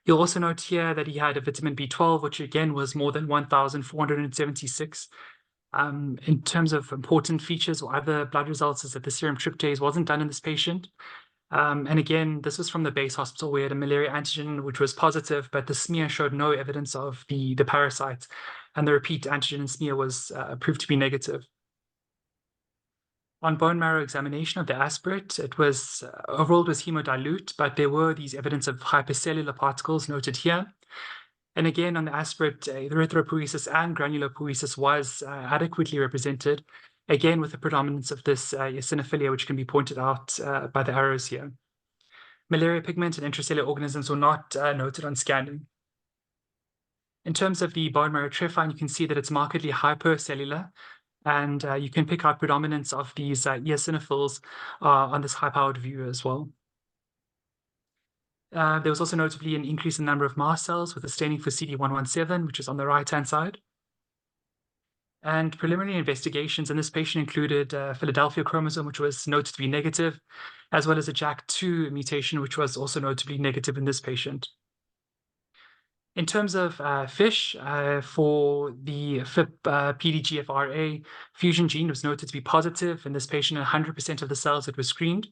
You'll also note here that he had a vitamin B12, which again was more than 1,476. In terms of important features or other blood results, is that the serum tryptase wasn't done in this patient. And again, this was from the base hospital. We had a malaria antigen, which was positive, but the smear showed no evidence of the parasite, and the repeat antigen and smear was proved to be negative. On bone marrow examination of the aspirate, it was overall it was hemodilute, but there were these evidence of hypercellular particles noted here. And again, on the aspirate, erythropoiesis and granulopoiesis was adequately represented, again with the predominance of this eosinophilia, which can be pointed out by the arrows here. Malaria pigment and intracellular organisms were not noted on scanning. In terms of the bone marrow trephine, you can see that it's markedly hypercellular, and you can pick out predominance of these eosinophils on this high-powered view as well. There was also notably an increase in the number of mast cells with a staining for CD117, which is on the right-hand side. And preliminary investigations in this patient included Philadelphia chromosome, which was noted to be negative, as well as a JAK2 mutation, which was also notably negative in this patient. In terms of FISH, for the FIP PDGFRA fusion gene was noted to be positive in this patient in 100% of the cells that were screened.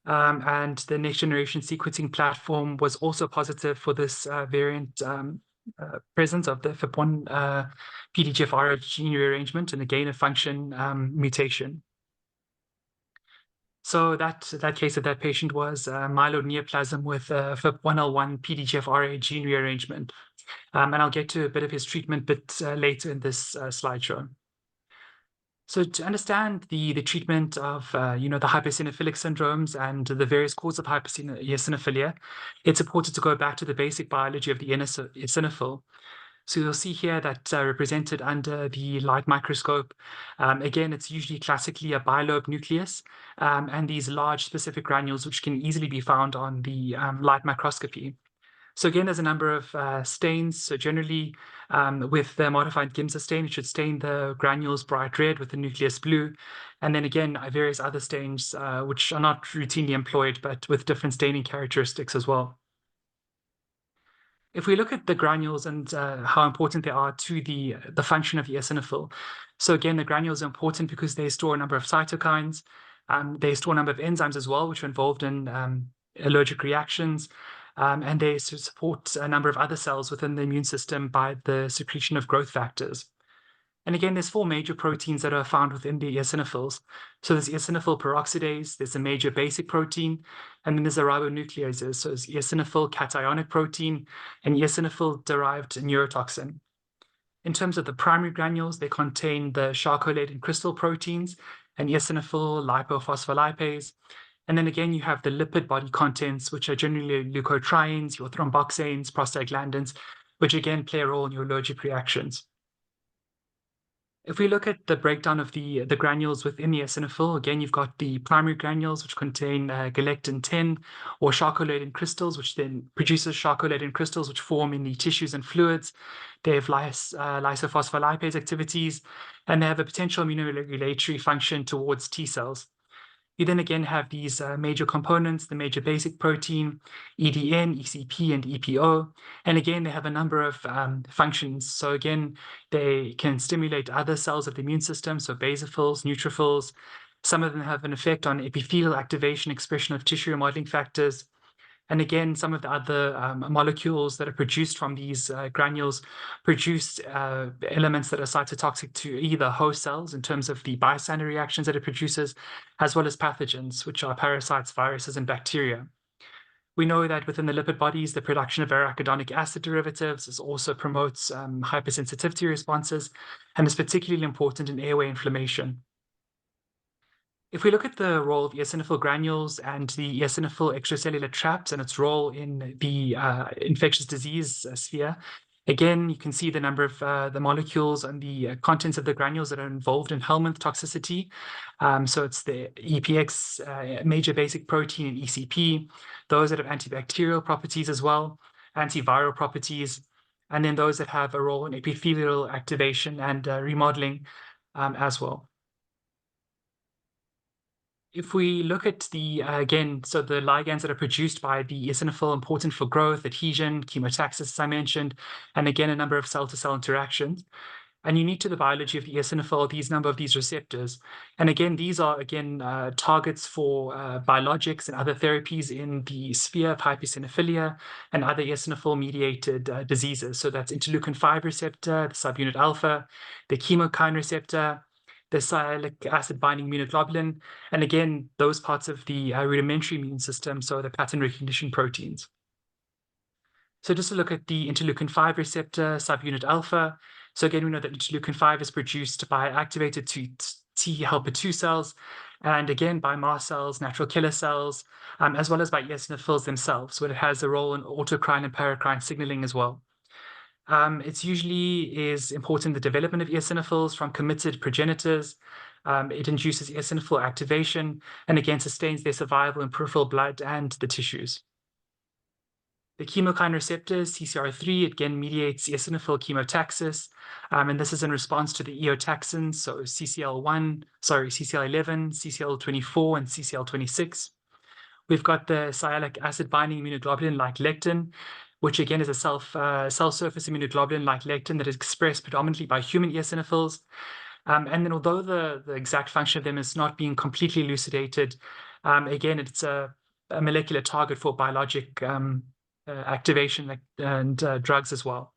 And the next generation sequencing platform was also positive for this variant presence of the FIP1 PDGFRA gene rearrangement and the gain of function mutation. So that case of that patient was myeloneoplasm with FIP1L1 PDGFRA gene rearrangement. And I'll get to a bit of his treatment bit later in this slideshow. So to understand the treatment of the hypereosinophilic syndromes and the various causes of hypereosinophilia, it's important to go back to the basic biology of the eosinophil. So you'll see here that represented under the light microscope. Again, it's usually classically a bilobe nucleus, and these large specific granules which can easily be found on the light microscopy. So again, there's a number of stains. So generally, with the modified Gimsa stain, it should stain the granules bright red with the nucleus blue. And then again, various other stains which are not routinely employed, but with different staining characteristics as well. If we look at the granules and how important they are to the function of the eosinophil, so again, the granules are important because they store a number of cytokines. They store a number of enzymes as well, which are involved in allergic reactions. And they support a number of other cells within the immune system by the secretion of growth factors. And again, there's 4 major proteins that are found within the eosinophils. So there's eosinophil peroxidase, there's a major basic protein, and then there's a ribonucleases. So there's eosinophil cationic protein and eosinophil-derived neurotoxin. In terms of the primary granules, they contain the charcolated crystal proteins and eosinophil lipophospholipase. And then again, you have the lipid body contents, which are generally leukotrienes, your thromboxanes, prostaglandins, which again play a role in your allergic reactions. If we look at the breakdown of the granules within the eosinophil, again, you've got the primary granules, which contain galectin-10 or charcolated crystals, which then produces charcolated crystals, which form in the tissues and fluids. They have lysophospholipase activities, and they have a potential immunoregulatory function towards T cells. You then again have these major components, the major basic protein, EDN, ECP, and EPO. And again, they have a number of functions. So again, they can stimulate other cells of the immune system, so basophils, neutrophils. Some of them have an effect on epithelial activation, expression of tissue remodeling factors. And again, some of the other molecules that are produced from these granules produce elements that are cytotoxic to either host cells in terms of the bystander reactions that it produces, as well as pathogens, which are parasites, viruses, and bacteria. We know that within the lipid bodies, the production of arachidonic acid derivatives also promotes hypersensitivity responses and is particularly important in airway inflammation. If we look at the role of eosinophil granules and the eosinophil extracellular traps and its role in the infectious disease sphere, again, you can see the number of the molecules and the contents of the granules that are involved in Helminth toxicity. So it's the EPX, major basic protein, and ECP, those that have antibacterial properties as well, antiviral properties, and then those that have a role in epithelial activation and remodeling as well. If we look at the, again, so the ligands that are produced by the eosinophil, important for growth, adhesion, chemotaxis, as I mentioned, and again, a number of cell-to-cell interactions. And unique to the biology of the eosinophil, these number of these receptors. And again, these are, again, targets for biologics and other therapies in the sphere of hypereosinophilia and other eosinophil-mediated diseases. So that's interleukin-5 receptor, the subunit alpha, the chemokine receptor, the sialic acid binding immunoglobulin, and again, those parts of the rudimentary immune system, so the pattern recognition proteins. So just to look at the interleukin-5 receptor, subunit alpha. So again, we know that interleukin-5 is produced by activated T helper 2 cells, and again, by mast cells, natural killer cells, as well as by eosinophils themselves. So it has a role in autocrine and paracrine signaling as well. It usually is important in the development of eosinophils from committed progenitors. It induces eosinophil activation and again sustains their survival in peripheral blood and the tissues. The chemokine receptors, CCR3, again mediates eosinophil chemotaxis, and this is in response to the eotaxins, so CCL11, CCL24, and CCL26. We've got the sialic acid binding immunoglobulin like lectin, which again is a cell surface immunoglobulin like lectin that is expressed predominantly by human eosinophils. And then although the exact function of them is not being completely elucidated, again, it's a molecular target for biologic activation and drugs as well.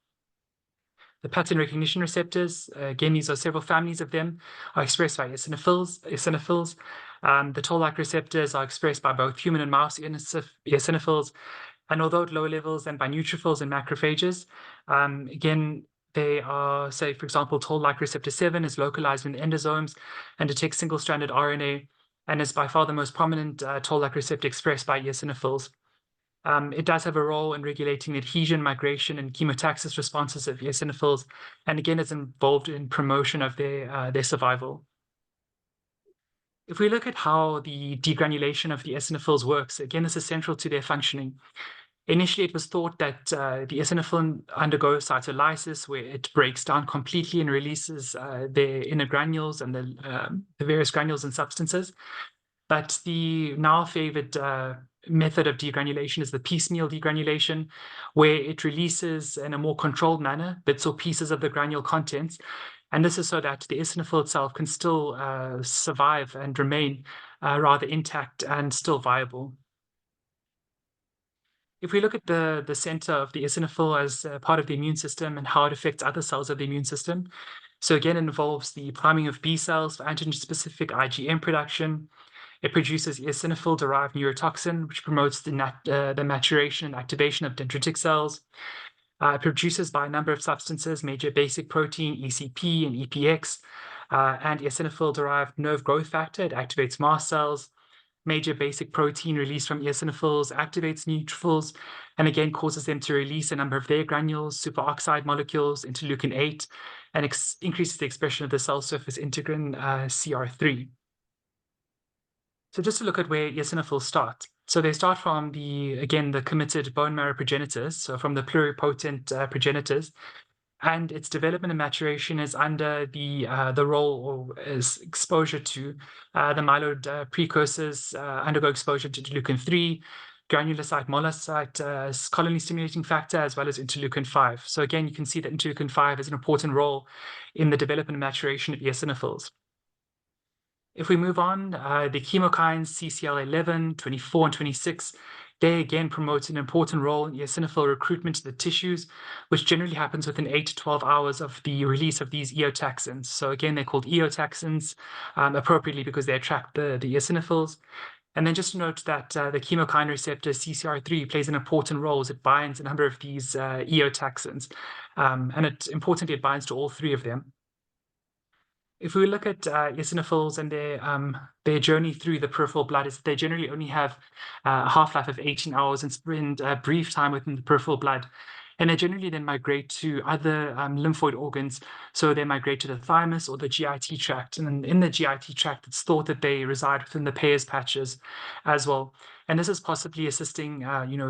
The pattern recognition receptors, again, these are several families of them, are expressed by eosinophils. The toll-like receptors are expressed by both human and mouse eosinophils, and although at lower levels than by neutrophils and macrophages, again, they are, say, for example, toll-like receptor 7 is localized in the endosomes and detects single-stranded RNA, and is by far the most prominent toll-like receptor expressed by eosinophils. It does have a role in regulating adhesion, migration, and chemotaxis responses of eosinophils, and again, is involved in promotion of their survival. If we look at how the degranulation of the eosinophils works, again, this is central to their functioning. Initially, it was thought that the eosinophil undergoes cytolysis, where it breaks down completely and releases their inner granules and the various granules and substances. But the now favored method of degranulation is the piecemeal degranulation, where it releases in a more controlled manner bits or pieces of the granule contents. And this is so that the eosinophil itself can still survive and remain rather intact and still viable. If we look at the center of the eosinophil as part of the immune system and how it affects other cells of the immune system, so again, it involves the priming of B cells for antigen-specific IgM production. It produces eosinophil-derived neurotoxin, which promotes the maturation and activation of dendritic cells. It produces by a number of substances, major basic protein, ECP and EPX, and eosinophil-derived nerve growth factor. It activates mast cells. Major basic protein released from eosinophils activates neutrophils, and again causes them to release a number of their granules, superoxide molecules, interleukin-8, and increases the expression of the cell surface integrin CR3. So just to look at where eosinophils start. So they start from the committed bone marrow progenitors, so from the pluripotent progenitors, and its development and maturation is under the role or is exposure to the myeloid precursors, undergo exposure to interleukin-3, granulocyte, monocyte, colony stimulating factor, as well as interleukin-5. So again, you can see that interleukin-5 has an important role in the development and maturation of eosinophils. If we move on, the chemokines CCL11, 24, and 26, they again promote an important role in eosinophil recruitment to the tissues, which generally happens within 8 to 12 hours of the release of these eotaxins. So again, they're called eotaxins appropriately because they attract the eosinophils. And then just to note that the chemokine receptor CCR3 plays an important role as it binds a number of these eotaxins. And importantly, it binds to all three of them. If we look at eosinophils and their journey through the peripheral blood, is that they generally only have a half-life of 18 hours and spend a brief time within the peripheral blood. And they generally then migrate to other lymphoid organs. So they migrate to the thymus or the GIT tract. And in the GIT tract, it's thought that they reside within the Peyer's patches as well. And this is possibly assisting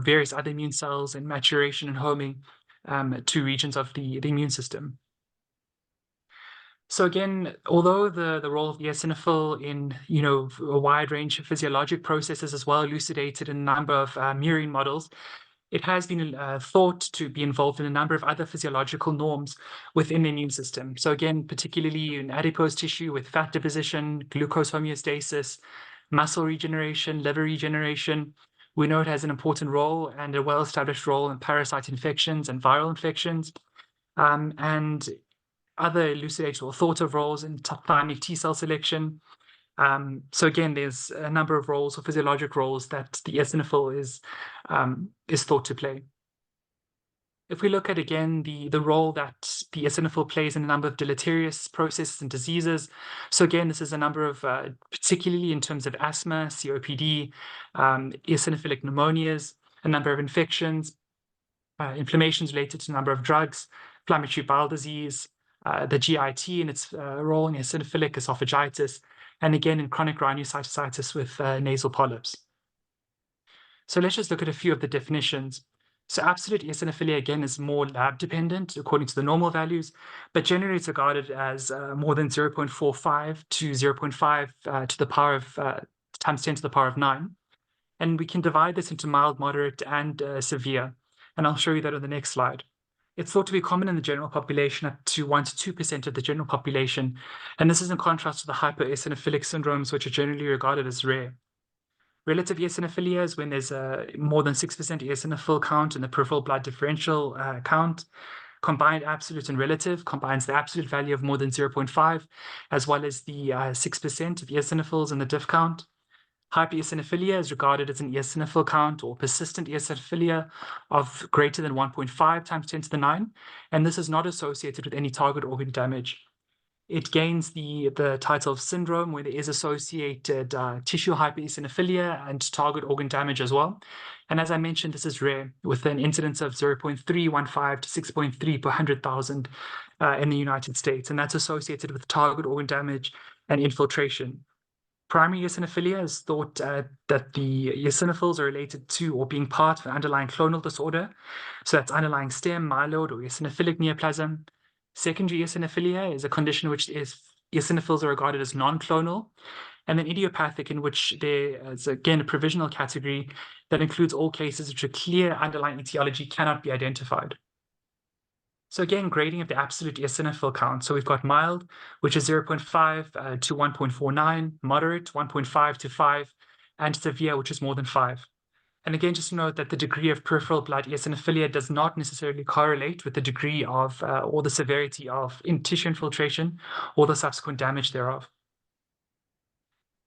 various other immune cells in maturation and homing to regions of the immune system. So again, although the role of the eosinophil in a wide range of physiologic processes is well elucidated in a number of murine models, it has been thought to be involved in a number of other physiological norms within the immune system. So again, particularly in adipose tissue with fat deposition, glucose homeostasis, muscle regeneration, liver regeneration. We know it has an important role and a well-established role in parasite infections and viral infections. And other elucidated or thought of roles in thymic T cell selection. So again, there's a number of roles or physiologic roles that the eosinophil is thought to play. If we look at, again, the role that the eosinophil plays in a number of deleterious processes and diseases. So again, this is a number of, particularly in terms of asthma, COPD, eosinophilic pneumonias, a number of infections, inflammations related to a number of drugs, inflammatory bowel disease, the GIT and its role in eosinophilic esophagitis, and again in chronic rhinosinusitis with nasal polyps. So let's just look at a few of the definitions. So absolute eosinophilia, again, is more lab dependent according to the normal values, but generally it's regarded as more than 0.45 to 0.5 to the power of times 10 to the power of 9. And we can divide this into mild, moderate, and severe. And I'll show you that on the next slide. It's thought to be common in the general population, up to 1 to 2% of the general population. And this is in contrast to the hypereosinophilic syndromes, which are generally regarded as rare. Relative eosinophilia is when there's a more than 6% eosinophil count in the peripheral blood differential count. combined absolute and relative combines the absolute value of more than 0.5, as well as the 6% of eosinophils in the diff count. Hypereosinophilia is regarded as an eosinophil count or persistent eosinophilia of greater than 1.5 times 10 to the 9, and this is not associated with any target organ damage. It gains the title of syndrome when there is associated tissue hypereosinophilia and target organ damage as well. And as I mentioned, this is rare, with an incidence of 0.315 to 6.3 per 100,000 in the United States, and that's associated with target organ damage and infiltration. Primary eosinophilia is thought that the eosinophils are related to or being part of an underlying clonal disorder. So that's underlying stem, myeloid, or eosinophilic neoplasm. Secondary eosinophilia is a condition in which eosinophils are regarded as non-clonal. And then idiopathic, in which there is, again, a provisional category that includes all cases which a clear underlying etiology cannot be identified. So again, grading of the absolute eosinophil count. So we've got mild, which is 0.5 to 1.49, moderate, 1.5 to 5, and severe, which is more than 5. And again, just to note that the degree of peripheral blood eosinophilia does not necessarily correlate with the degree of or the severity of tissue infiltration or the subsequent damage thereof.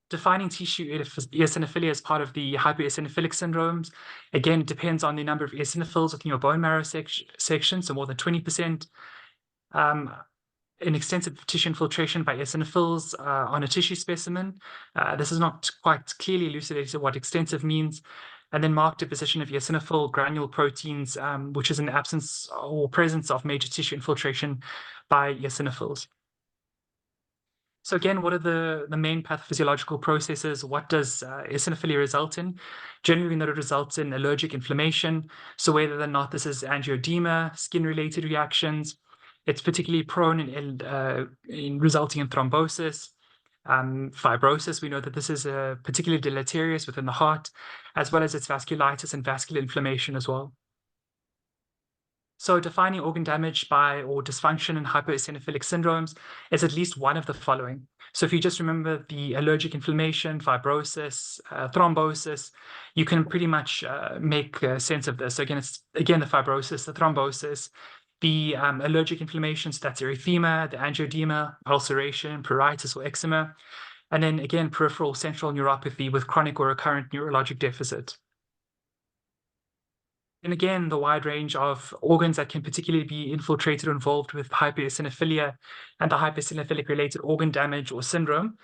Defining tissue eosinophilia as part of the hypereosinophilic syndromes, again, it depends on the number of eosinophils within your bone marrow section, so more than 20%. An extensive tissue infiltration by eosinophils on a tissue specimen. This is not quite clearly elucidated what extensive means. And then marked deposition of eosinophil granule proteins, which is an absence or presence of major tissue infiltration by eosinophils. So again, what are the main pathophysiological processes? What does eosinophilia result in? Generally, we know it results in allergic inflammation. So whether or not this is angioedema, skin-related reactions, it's particularly prone in resulting in thrombosis, fibrosis. We know that this is particularly deleterious within the heart, as well as its vasculitis and vascular inflammation as well. So defining organ damage by or dysfunction in hypereosinophilic syndromes is at least one of the following. So if you just remember the allergic inflammation, fibrosis, thrombosis, you can pretty much make sense of this. So again, it's the fibrosis, the thrombosis, the allergic inflammation, so that's erythema, the angioedema, ulceration, pruritus or eczema, and then again, peripheral central neuropathy with chronic or recurrent neurologic deficit. And again, the wide range of organs that can particularly be infiltrated or involved with hypereosinophilia and the hypereosinophilic related organ damage or syndrome.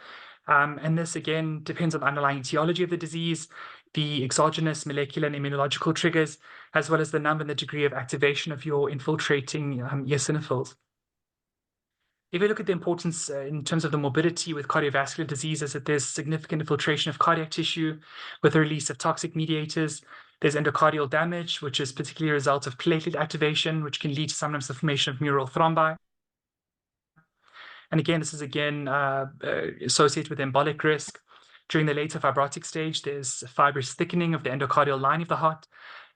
And this, again, depends on the underlying etiology of the disease, the exogenous molecular and immunological triggers, as well as the number and the degree of activation of your infiltrating eosinophils. If you look at the importance in terms of the morbidity with cardiovascular disease, is that there's significant infiltration of cardiac tissue with the release of toxic mediators. There's endocardial damage, which is particularly a result of platelet activation, which can lead to sometimes the formation of mural thrombi. And again, this is associated with embolic risk. During the later fibrotic stage, there's fibrous thickening of the endocardial line of the heart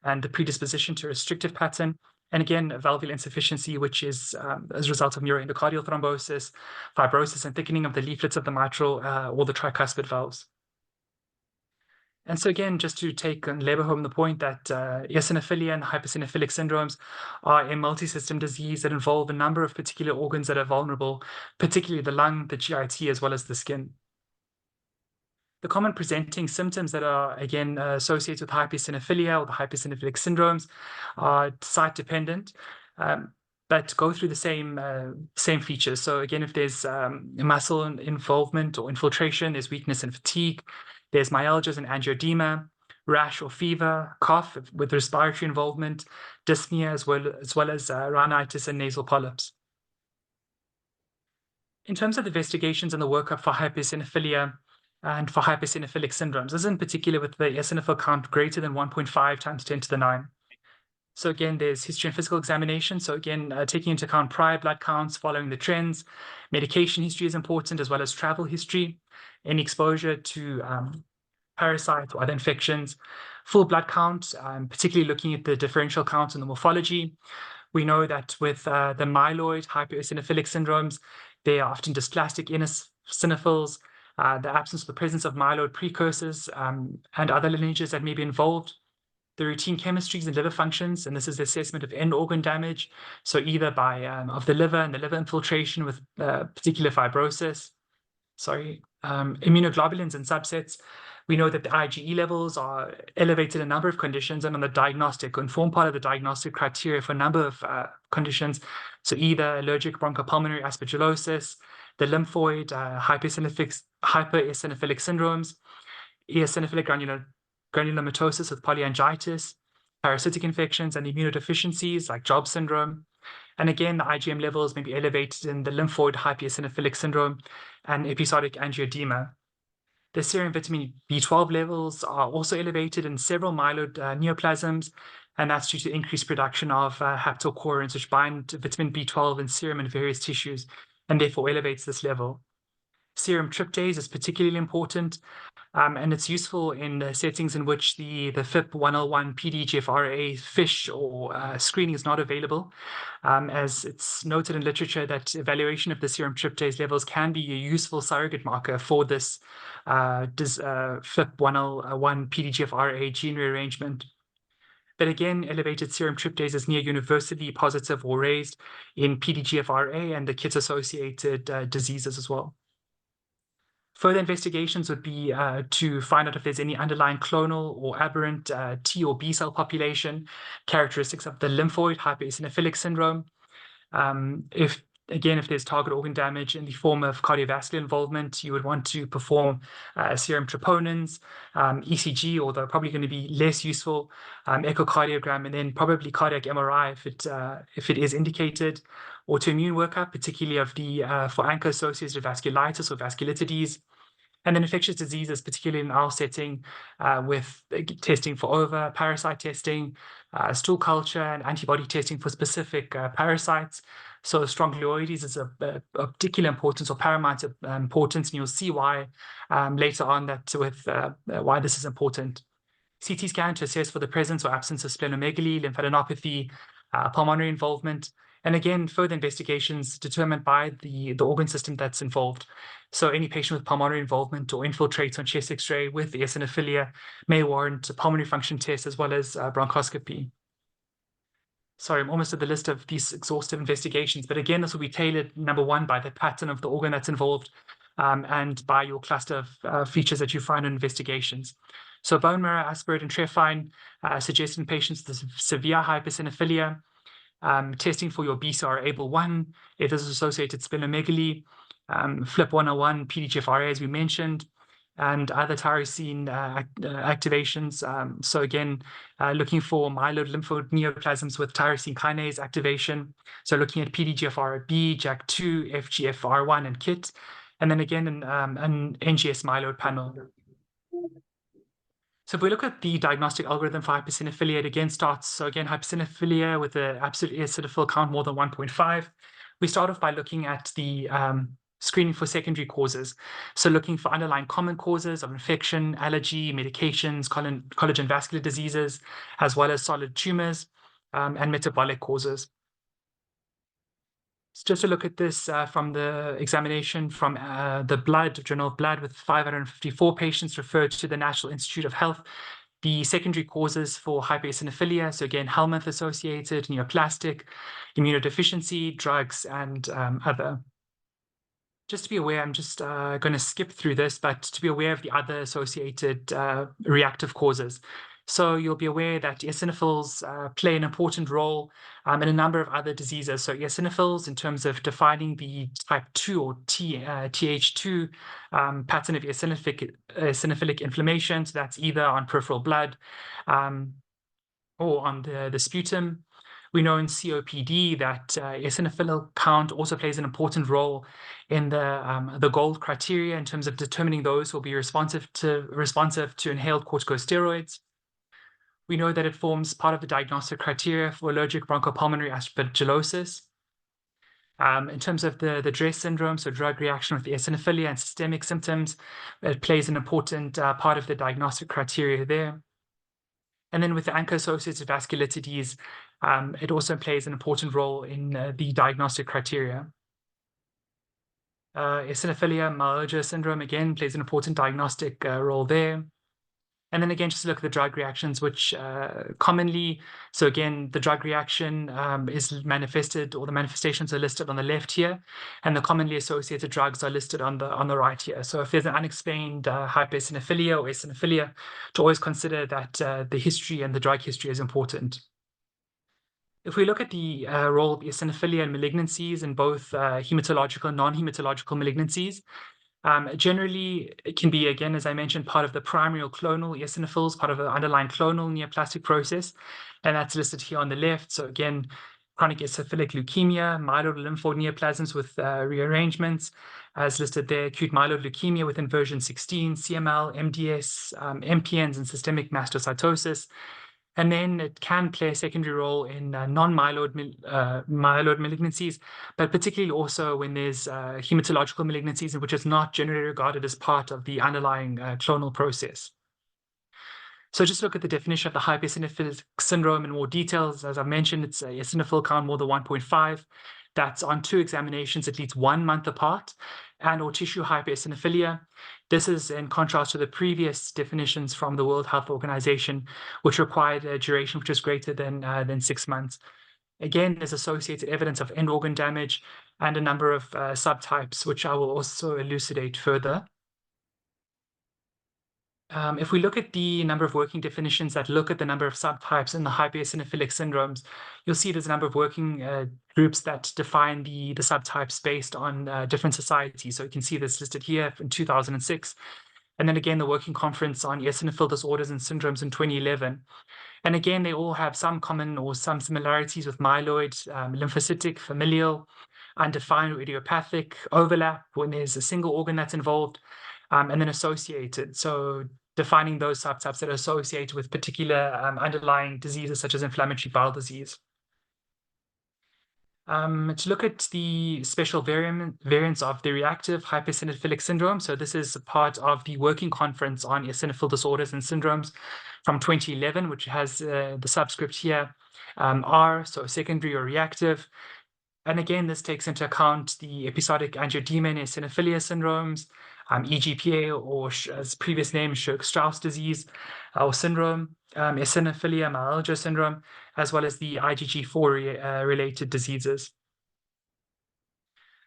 and the predisposition to a restrictive pattern. And again, valvular insufficiency, which is as a result of neuroendocardial thrombosis, fibrosis and thickening of the leaflets of the mitral or the tricuspid valves. And so again, just to take and labor home the point that eosinophilia and hypereosinophilic syndromes are a multi-system disease that involve a number of particular organs that are vulnerable, particularly the lung, the GIT, as well as the skin. The common presenting symptoms that are, again, associated with hypereosinophilia or the hypereosinophilic syndromes are site-dependent, but go through the same features. So again, if there's muscle involvement or infiltration, there's weakness and fatigue. There's myalgias and angioedema, rash or fever, cough with respiratory involvement, dyspnea, as well as rhinitis and nasal polyps. In terms of the investigations and the workup for hypereosinophilia and for hypereosinophilic syndromes, this is in particular with the eosinophil count greater than 1.5 times 10 to the 9. So again, there's history and physical examination. So again, taking into account prior blood counts, following the trends, medication history is important, as well as travel history, any exposure to parasites or other infections, full blood count, particularly looking at the differential counts and the morphology. We know that with the myeloid hypereosinophilic syndromes, they are often dysplastic eosinophils, the absence of the presence of myeloid precursors and other lineages that may be involved. the routine chemistries and liver functions, and this is the assessment of end organ damage. So either by of the liver and the liver infiltration with particular fibrosis, immunoglobulins and subsets. We know that the IgE levels are elevated in a number of conditions, and on the diagnostic, inform part of the diagnostic criteria for a number of conditions. So either allergic bronchopulmonary aspergillosis, the lymphoid hypereosinophilic syndromes, eosinophilic granulomatosis with polyangiitis, parasitic infections, and immunodeficiencies like Job syndrome. And again, the IgM levels may be elevated in the lymphoid hypereosinophilic syndrome and episodic angioedema. The serum vitamin B12 levels are also elevated in several myeloid neoplasms, and that's due to increased production of haptocorins, which bind to vitamin B12 in serum in various tissues, and therefore elevates this level. Serum tryptase is particularly important, and it's useful in settings in which the FIP-101 PDGFRA FISH or screening is not available, as it's noted in literature that evaluation of the serum tryptase levels can be a useful surrogate marker for this FIP-101 PDGFRA gene rearrangement. But again, elevated serum tryptase is near universally positive or raised in PDGFRA and the KIT-associated diseases as well. Further investigations would be to find out if there's any underlying clonal or aberrant T or B cell population characteristics of the lymphoid hypereosinophilic syndrome. If there's target organ damage in the form of cardiovascular involvement, you would want to perform serum troponins, ECG, although probably going to be less useful, echocardiogram, and then probably cardiac MRI if it is indicated. Autoimmune workup, particularly of the for ANCA-associated vasculitis or vasculitides, and then infectious diseases, particularly in our setting, with testing for ova, parasite testing, stool culture, and antibody testing for specific parasites. So strongyloides is of particular importance or paramount importance, and you'll see why later on that with why this is important. CT scan to assess for the presence or absence of splenomegaly, lymphadenopathy, pulmonary involvement, and again, further investigations determined by the organ system that's involved. So any patient with pulmonary involvement or infiltrates on chest X-ray with eosinophilia may warrant a pulmonary function test as well as bronchoscopy. Sorry, I'm almost at the list of these exhaustive investigations, but again, this will be tailored, number one, by the pattern of the organ that's involved, and by your cluster of features that you find in investigations. So bone marrow aspirate and trephine suggested in patients with severe hypereosinophilia, testing for your BCR-ABL1, if there's associated splenomegaly, FLIP-101, PDGFRA, as we mentioned, and other tyrosine activations. So again, looking for myeloid lymphoid neoplasms with tyrosine kinase activation. So looking at PDGFRB, JAK2, FGFR1, and KIT, and then again an NGS myeloid panel. So if we look at the diagnostic algorithm for hypercinephilia, it again starts, so again, hypercinephilia with the absolute eosinophil count more than 1.5. We start off by looking at the screening for secondary causes. So looking for underlying common causes of infection, allergy, medications, collagen vascular diseases, as well as solid tumors and metabolic causes. So just to look at this from the examination from the Journal of Blood with 554 patients referred to the National Institute of Health, the secondary causes for hypereosinophilia, so again, Helminth-associated, neoplastic, immunodeficiency, drugs, and other. Just to be aware, I'm just going to skip through this, but to be aware of the other associated reactive causes. So you'll be aware that eosinophils play an important role in a number of other diseases. So eosinophils, in terms of defining the type 2 or Th2 pattern of eosinophilic inflammation, so that's either on peripheral blood or on the sputum. We know in COPD that eosinophil count also plays an important role in the GOLD criteria in terms of determining those who will be responsive to inhaled corticosteroids. We know that it forms part of the diagnostic criteria for allergic bronchopulmonary aspergillosis. In terms of the DRESS syndrome, so drug reaction with eosinophilia and systemic symptoms, it plays an important part of the diagnostic criteria there. And then with the ANCA-associated vasculitides, it also plays an important role in the diagnostic criteria. Eosinophilia, myalgia syndrome, again, plays an important diagnostic role there. And then again, just to look at the drug reactions, which commonly, so again, the drug reaction is manifested, or the manifestations are listed on the left here, and the commonly associated drugs are listed on the right here. So if there's an unexplained hypereosinophilia or eosinophilia, to always consider that the history and the drug history is important. If we look at the role of eosinophilia in malignancies in both hematological and non-hematological malignancies, generally, it can be, again, as I mentioned, part of the primary or clonal eosinophils, part of the underlying clonal neoplastic process, and that's listed here on the left. So again, chronic eosinophilic leukemia, myeloid lymphoid neoplasms with rearrangements, as listed there, acute myeloid leukemia with inversion 16, CML, MDS, MPNs, and systemic mastocytosis. And then it can play a secondary role in non-myeloid myeloid malignancies, but particularly also when there's hematological malignancies in which it's not generally regarded as part of the underlying clonal process. So just look at the definition of the hypereosinophilic syndrome in more details. As I mentioned, it's a eosinophil count more than 1.5. That's on 2 examinations at least 1 month apart, and or tissue hypereosinophilia. This is in contrast to the previous definitions from the World Health Organization, which required a duration which is greater than 6 months. Again, there's associated evidence of end organ damage and a number of subtypes, which I will also elucidate further. If we look at the number of working definitions that look at the number of subtypes in the hypereosinophilic syndromes, you'll see there's a number of working groups that define the subtypes based on different societies. So you can see this listed here in 2006. And then again, the Working Conference on Eosinophil Disorders and Syndromes in 2011. And again, they all have some common or some similarities with myeloid, lymphocytic, familial, undefined or idiopathic, overlap when there's a single organ that's involved, and then associated. So defining those subtypes that are associated with particular underlying diseases such as inflammatory bowel disease. To look at the special variants of the reactive hypereosinophilic syndrome. So this is part of the Working Conference on Eosinophil Disorders and Syndromes from 2011, which has the subscript here, R, so secondary or reactive. And again, this takes into account the episodic angioedema and eosinophilia syndromes, EGPA, or as previous name, Strauss disease or syndrome, eosinophilia myalgia syndrome, as well as the IgG4 related diseases.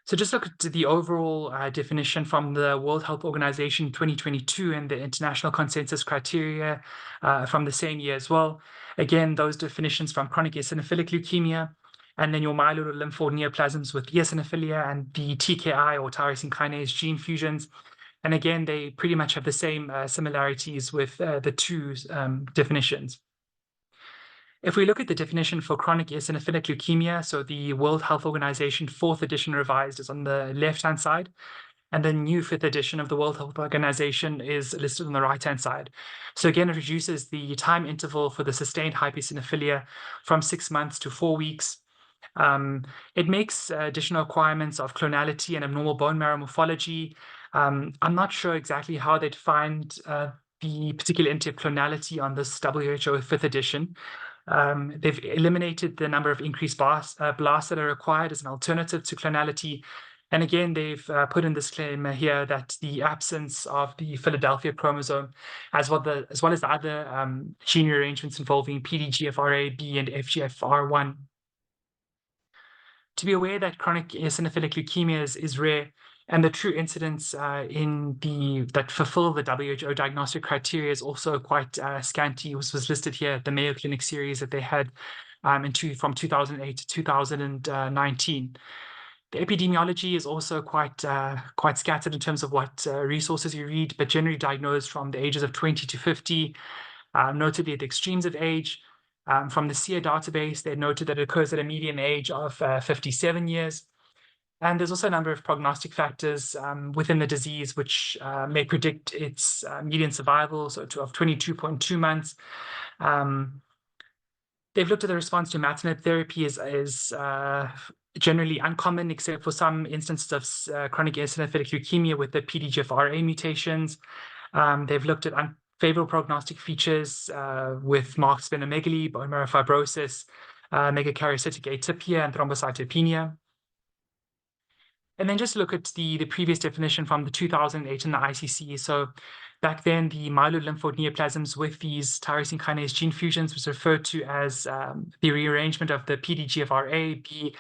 So just look at the overall definition from the World Health Organization 2022 and the international consensus criteria from the same year as well. Again, those definitions from chronic eosinophilic leukemia, and then your myeloid or lymphoid neoplasms with eosinophilia and the TKI or tyrosine kinase gene fusions. And again, they pretty much have the same similarities with the 2 definitions. If we look at the definition for chronic eosinophilic leukemia, so the World Health Organization 4th edition revised is on the left-hand side, and the new 5th edition of the World Health Organization is listed on the right-hand side. So again, it reduces the time interval for the sustained hypereosinophilia from 6 months to 4 weeks. It makes additional requirements of clonality and abnormal bone marrow morphology. I'm not sure exactly how they defined the particular entity of clonality on this WHO 5th edition. They've eliminated the number of increased blasts that are required as an alternative to clonality. And again, they've put in this claim here that the absence of the Philadelphia chromosome, as well as the other gene rearrangements involving PDGFRA, B, and FGFR1. To be aware that chronic eosinophilic leukemia is rare, and the true incidence that fulfill the WHO diagnostic criteria is also quite scanty. It was listed here, the Mayo Clinic series that they had from 2008 to 2019. The epidemiology is also quite scattered in terms of what resources you read, but generally diagnosed from the ages of 20 to 50, notably at the extremes of age. From the SEER database, they noted that it occurs at a median age of 57 years. And there's also a number of prognostic factors within the disease which may predict its median survival, so of 22.2 months. They've looked at the response to imatinib therapy is generally uncommon, except for some instances of chronic eosinophilic leukemia with the PDGFRA mutations. They've looked at unfavorable prognostic features with marked splenomegaly, bone marrow fibrosis, megakaryocytic atypia, and thrombocytopenia. And then just look at the previous definition from the 2008 in the ICC. So Back then, the myelolymphoid neoplasms with these tyrosine kinase gene fusions was referred to as the rearrangement of the PDGFRA, B,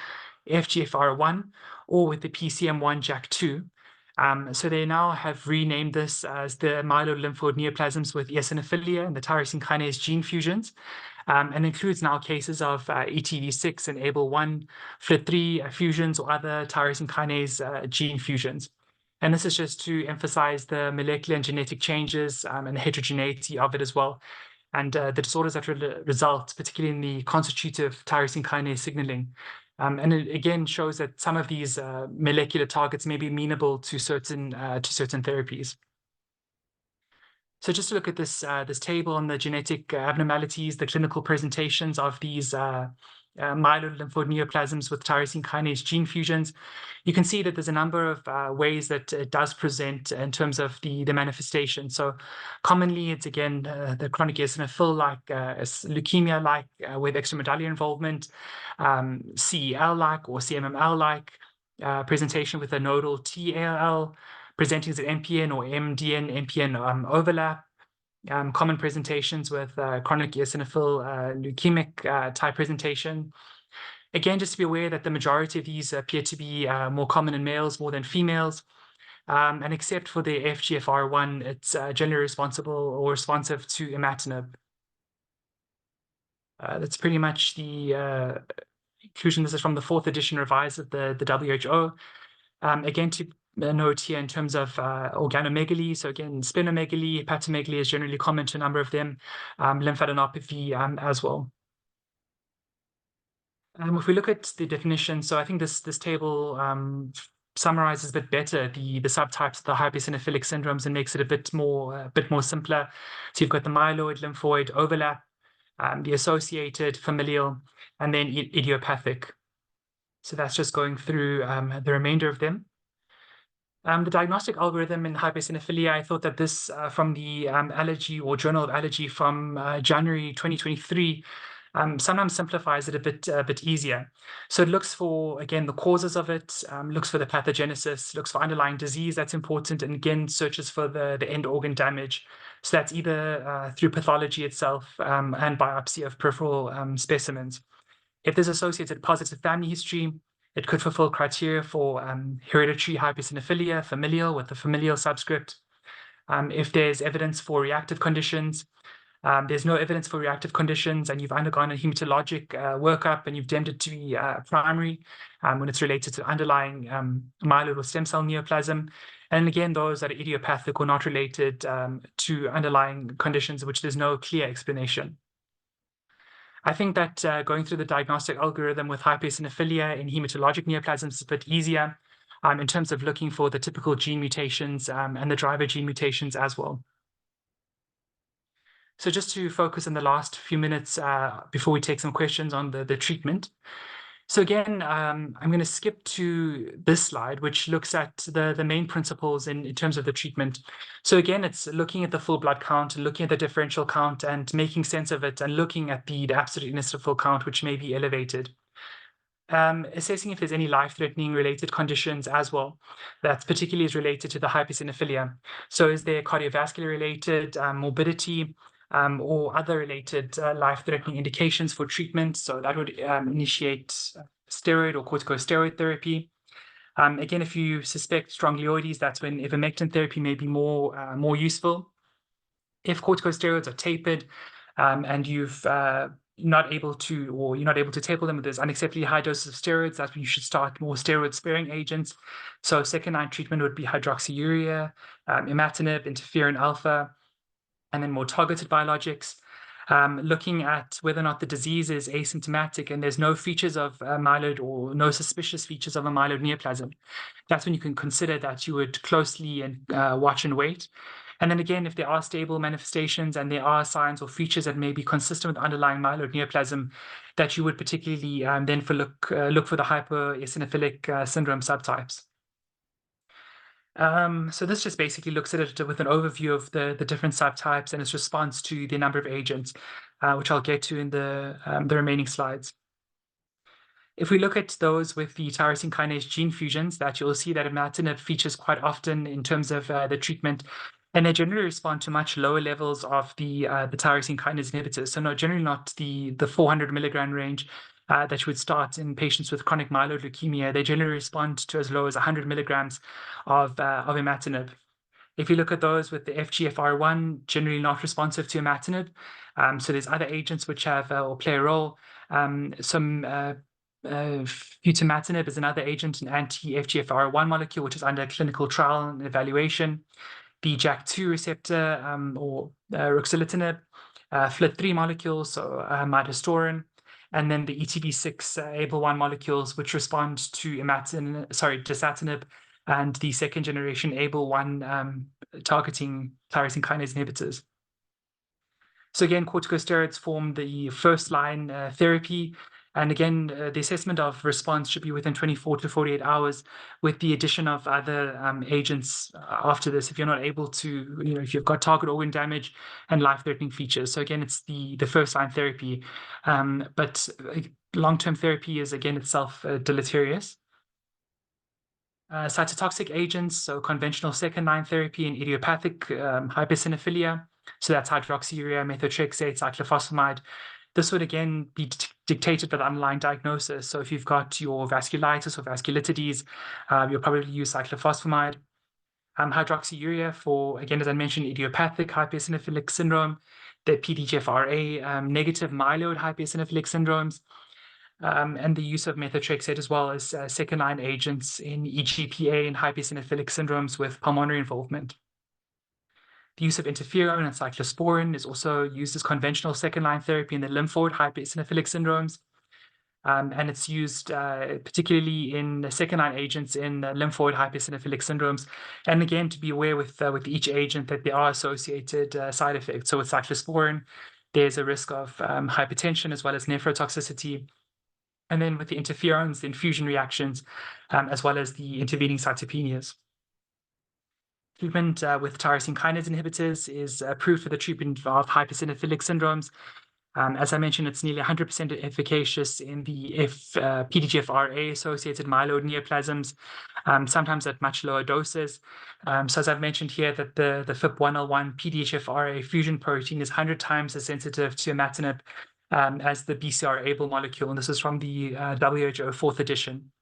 FGFR1, or with the PCM1 JAK2. So they now have renamed this as the myelolymphoid neoplasms with eosinophilia and the tyrosine kinase gene fusions, and includes now cases of ETV6 and ABL1, FLT3 fusions, or other tyrosine kinase gene fusions. And this is just to emphasize the molecular and genetic changes and the heterogeneity of it as well, and the disorders that result, particularly in the constitutive tyrosine kinase signaling. And it again shows that some of these molecular targets may be amenable to certain therapies. So just to look at this table on the genetic abnormalities, the clinical presentations of these myelolymphoid neoplasms with tyrosine kinase gene fusions, you can see that there's a number of ways that it does present in terms of the manifestation. So commonly, it's again the chronic eosinophil-like, leukemia-like with extramedullary involvement, CEL-like or CMML-like presentation with a nodal TAL, presenting as an MPN or MDN-MPN overlap, common presentations with chronic eosinophil leukemic type presentation. Again, just to be aware that the majority of these appear to be more common in males more than females. And except for the FGFR1, it's generally responsible or responsive to imatinib. That's pretty much the inclusion. This is from the 4th edition revised of the WHO. Again, to note here in terms of organomegaly, so again, splenomegaly, hepatomegaly is generally common to a number of them, lymphadenopathy as well. If we look at the definition, so I think this table summarizes a bit better the subtypes of the hypereosinophilic syndromes and makes it a bit more simpler. So you've got the myeloid lymphoid overlap, the associated familial, and then idiopathic. So that's just going through the remainder of them. The diagnostic algorithm in hypereosinophilia, I thought that this from the Allergy or Journal of Allergy from January 2023 sometimes simplifies it a bit easier. So it looks for, again, the causes of it, looks for the pathogenesis, looks for underlying disease that's important, and again, searches for the end organ damage. So that's either through pathology itself and biopsy of peripheral specimens. If there's associated positive family history, it could fulfill criteria for hereditary hypereosinophilia, familial with the familial subscript. If there's evidence for reactive conditions, there's no evidence for reactive conditions, and you've undergone a hematologic workup and you've deemed it to be primary when it's related to underlying myeloid or stem cell neoplasm. And again, those that are idiopathic or not related to underlying conditions, which there's no clear explanation. I think that going through the diagnostic algorithm with hypereosinophilia in hematologic neoplasms is a bit easier in terms of looking for the typical gene mutations and the driver gene mutations as well. So just to focus in the last few minutes before we take some questions on the treatment. So again, I'm going to skip to this slide, which looks at the main principles in terms of the treatment. So again, it's looking at the full blood count and looking at the differential count and making sense of it and looking at the absolute eosinophil count, which may be elevated. Assessing if there's any life-threatening related conditions as well. That's particularly is related to the hypereosinophilia. So is there cardiovascular related morbidity or other related life-threatening indications for treatment? So that would initiate steroid or corticosteroid therapy. Again, if you suspect strong glioides, that's when ivermectin therapy may be more useful. If corticosteroids are tapered and you're not able to taper them, there's unacceptably high doses of steroids, that's when you should start more steroid-sparing agents. So second-line treatment would be hydroxyurea, imatinib, interferon alpha, and then more targeted biologics. Looking at whether or not the disease is asymptomatic and there's no features of myeloid or no suspicious features of a myeloid neoplasm. That's when you can consider that you would closely and watch and wait. And then again, if there are stable manifestations and there are signs or features that may be consistent with underlying myeloid neoplasm, that you would particularly then look for the hypereosinophilic syndrome subtypes. So this just basically looks at it with an overview of the different subtypes and its response to the number of agents, which I'll get to in the remaining slides. If we look at those with the tyrosine kinase gene fusions, that you'll see that imatinib features quite often in terms of the treatment. And they generally respond to much lower levels of the tyrosine kinase inhibitors. So no, generally not the 400 milligram range that you would start in patients with chronic myeloid leukemia. They generally respond to as low as 100 milligrams of imatinib. If you look at those with the FGFR1, generally not responsive to imatinib. So there's other agents which have or play a role. Futimatinib is another agent, an anti-FGFR1 molecule, which is under clinical trial and evaluation. The JAK2 receptor or ruxolitinib, FLT3 molecules, so midostaurin, and then the ETB6 ABL1 molecules, which respond to dasatinib, and the second generation ABL1 targeting tyrosine kinase inhibitors. So again, corticosteroids form the first line therapy. And again, the assessment of response should be within 24 to 48 hours with the addition of other agents after this, if you're not able to, if you've got target organ damage and life-threatening features. So again, it's the first line therapy. But long-term therapy is, again, itself deleterious. Cytotoxic agents, so conventional second-line therapy in idiopathic hypercinephilia. So that's hydroxyurea, methotrexate, cyclophosphamide. This would again be dictated by the underlying diagnosis. So if you've got your vasculitis or vasculitides, you'll probably use cyclophosphamide. Hydroxyurea for, again, as I mentioned, idiopathic hypercinophilic syndrome, the PDGFRA negative myeloid hypercinophilic syndromes, and the use of methotrexate as well as second-line agents in EGPA and hypercinophilic syndromes with pulmonary involvement. The use of interferon and cyclosporin is also used as conventional second-line therapy in the lymphoid hypercinophilic syndromes. And it's used particularly in the second-line agents in lymphoid hypercinophilic syndromes. And again, to be aware with each agent that there are associated side effects. So with cyclosporin, there's a risk of hypertension as well as nephrotoxicity. And then with the interferons, the infusion reactions, as well as the intervening cytopenias. Treatment with tyrosine kinase inhibitors is approved for the treatment of hypercinophilic syndromes. As I mentioned, it's nearly 100% efficacious in the PDGFRA-associated myeloid neoplasms, sometimes at much lower doses. So as I've mentioned here, that the FIP1L1 PDGFRA fusion protein is 100 times as sensitive to imatinib as the BCR-ABL molecule, and this is from the WHO 4th edition.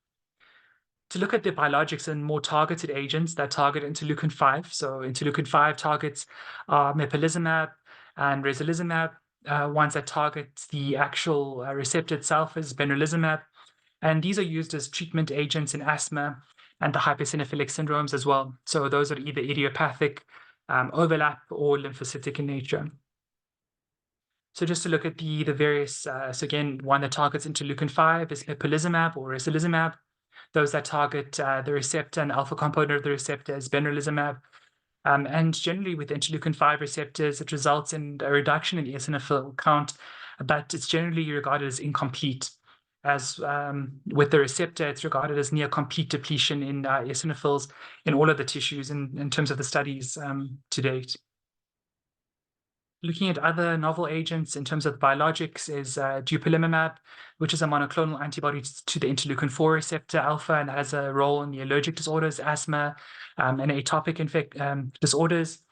To look at the biologics and more targeted agents that target interleukin-5. So interleukin-5 targets mepolizumab and resilizumab. Ones that target the actual receptor itself is benralizumab. And these are used as treatment agents in asthma and the hypercinophilic syndromes as well. So those are either idiopathic, overlap, or lymphocytic in nature. So just to look at the various, so again, one that targets interleukin-5 is mepolizumab or resilizumab. Those that target the receptor and alpha component of the receptor is benralizumab. And generally with interleukin-5 receptors, it results in a reduction in eosinophil count, but it's generally regarded as incomplete. As with the receptor, it's regarded as near complete depletion in eosinophils in all of the tissues in terms of the studies to date. Looking at other novel agents in terms of biologics is dupilumab, which is a monoclonal antibody to the interleukin-4 receptor alpha and has a role in the allergic disorders, asthma, and atopic disorders.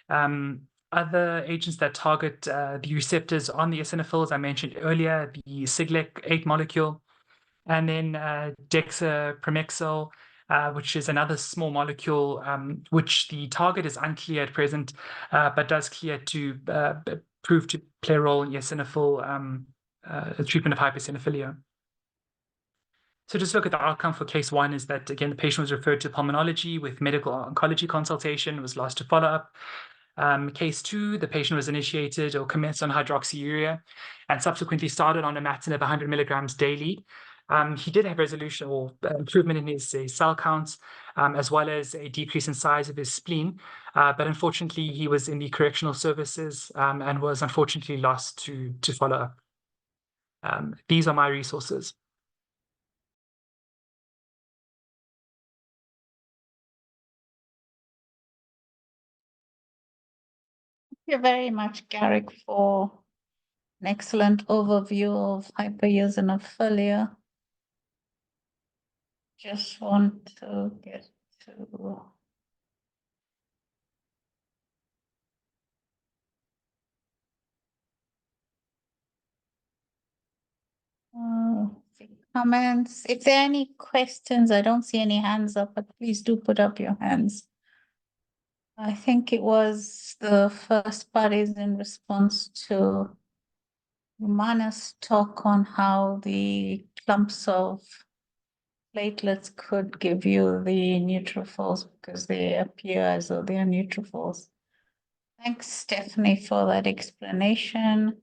Other agents that target the receptors on the eosinophils, I mentioned earlier, the Siglec-8 molecule, and then dexapramexel, which is another small molecule, which the target is unclear at present, but does clear to prove to play a role in eosinophil treatment of hypercinephilia. So just look at the outcome for case 1 is that, again, the patient was referred to pulmonology with medical oncology consultation, was lost to follow-up. Case 2, the patient was initiated or commenced on hydroxyurea and subsequently started on imatinib 100 milligrams daily. He did have resolution or improvement in his cell counts, as well as a decrease in size of his spleen. But unfortunately, he was in the correctional services and was unfortunately lost to follow-up. These are my resources. Thank you very much, Garrick, for an excellent overview of hypereosinophilia. Just want to get to Comments? If there are any questions, I don't see any hands up, but please do put up your hands. I think it was the first part is in response to Romana's talk on how the clumps of platelets could give you the neutrophils because they appear as though they are neutrophils. Thanks, Stephanie, for that explanation.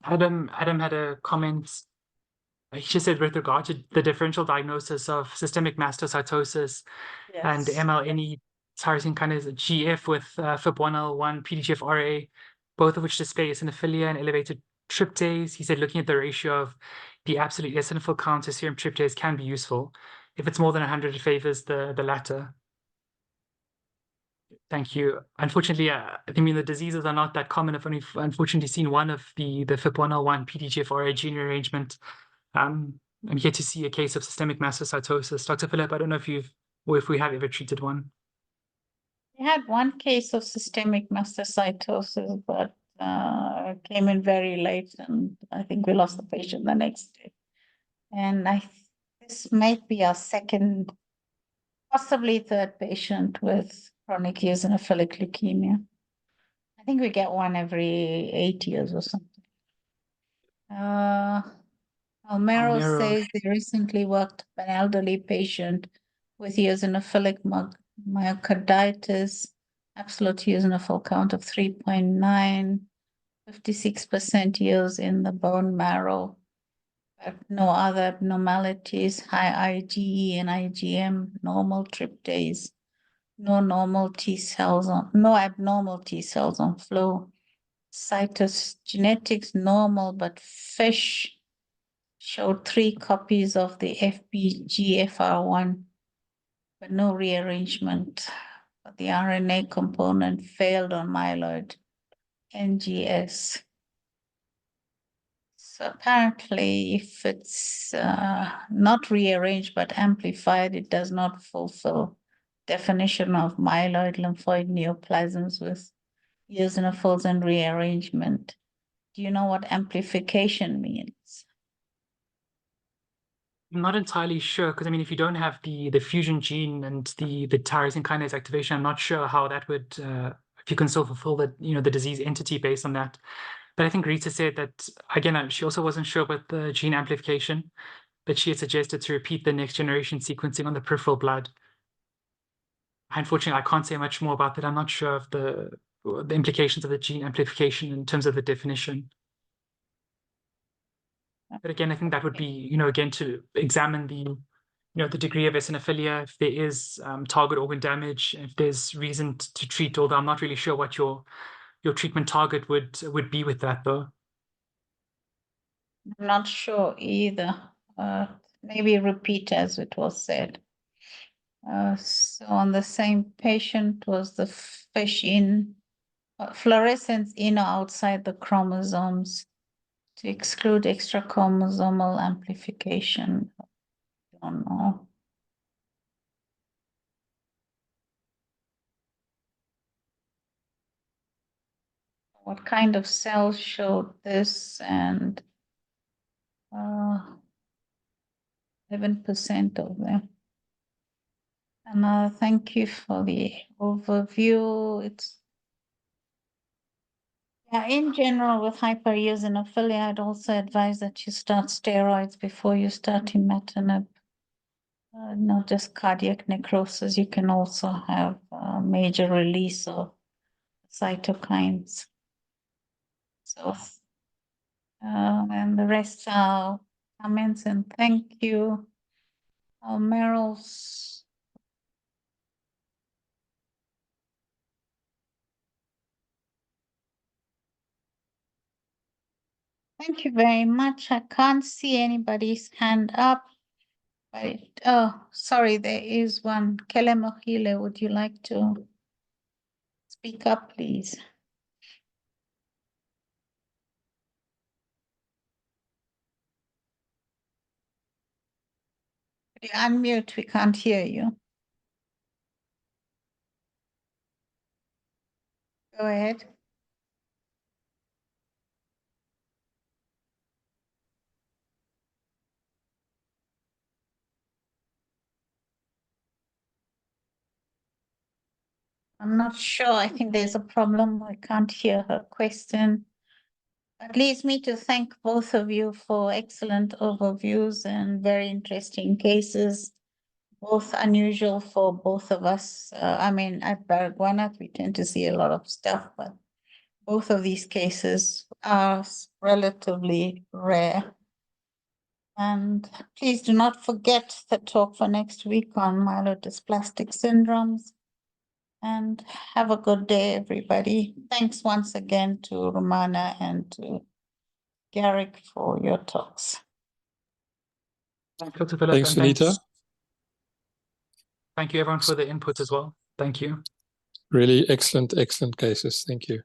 Adam had a comment. He just said with regard to the differential diagnosis of systemic mastocytosis and MLNE tyrosine kinase GF with FIP1L1 PDGFRA, both of which display eosinophilia and elevated tryptase. He said looking at the ratio of the absolute eosinophil count to serum tryptase can be useful. If it's more than 100, it favors the latter. Thank you. Unfortunately, I mean, the diseases are not that common. I've only unfortunately seen one of the FIP1L1 PDGFRA gene rearrangement. I'm yet to see a case of systemic mastocytosis. Dr. Philip, I don't know if if we have ever treated one. We had one case of systemic mastocytosis, but it came in very late, and I think we lost the patient the next day. And this might be our second, possibly third patient with chronic eosinophilic leukemia. I think we get one every 8 years or something. Almero says they recently worked an elderly patient with eosinophilic myocarditis, absolute eosinophil count of 3.9, 56% eos in the bone marrow, but no other abnormalities, high IgE and IgM, normal tryptase, no abnormal T cells on flow. Cytogenetics normal, but fish showed 3 copies of the FBGFR1, but no rearrangement. But the RNA component failed on myeloid NGS. So apparently, if it's not rearranged but amplified, it does not fulfill definition of myeloid lymphoid neoplasms with eosinophils and rearrangement. Do you know what amplification means? I'm not entirely sure because I mean, if you don't have the fusion gene and the tyrosine kinase activation, I'm not sure how that would if you can still fulfill the disease entity based on that. But I think Rita said that again, she also wasn't sure about the gene amplification, but she had suggested to repeat the next generation sequencing on the peripheral blood. Unfortunately, I can't say much more about that. I'm not sure of the implications of the gene amplification in terms of the definition. But again, I think that would be, again, to examine the degree of eosinophilia, if there is target organ damage, if there's reason to treat, although I'm not really sure what your treatment target would be with that, though. I'm not sure either. Maybe repeat as it was said. So on the same patient was the fish in fluorescence in or outside the chromosomes to exclude extra chromosomal amplification. I don't know. What kind of cells showed this? And 11% of them. And thank you for the overview. In general, with hypereosinophilia, I'd also advise that you start steroids before you start imatinib. Not just cardiac necrosis, you can also have major release of cytokines. So, and the rest are comments, and thank you. Meryl's. Thank you very much. I can't see anybody's hand up. But sorry, there is one. Kele Mohile, would you like to speak up, please? Could you unmute? We can't hear you. Go ahead. I'm not sure. I think there's a problem. I can't hear her question. It leads me to thank both of you for excellent overviews and very interesting cases, both unusual for both of us. I mean, at Baragwanath, we tend to see a lot of stuff, but both of these cases are relatively rare. And please do not forget the talk for next week on myelodysplastic syndromes. And have a good day, everybody. Thanks once again to Romana and to Garrick for your talks. Thanks, Dr. Philip, Thanks, and Anita. thank you everyone for the input as well. Thank you. Really excellent cases. Thank you.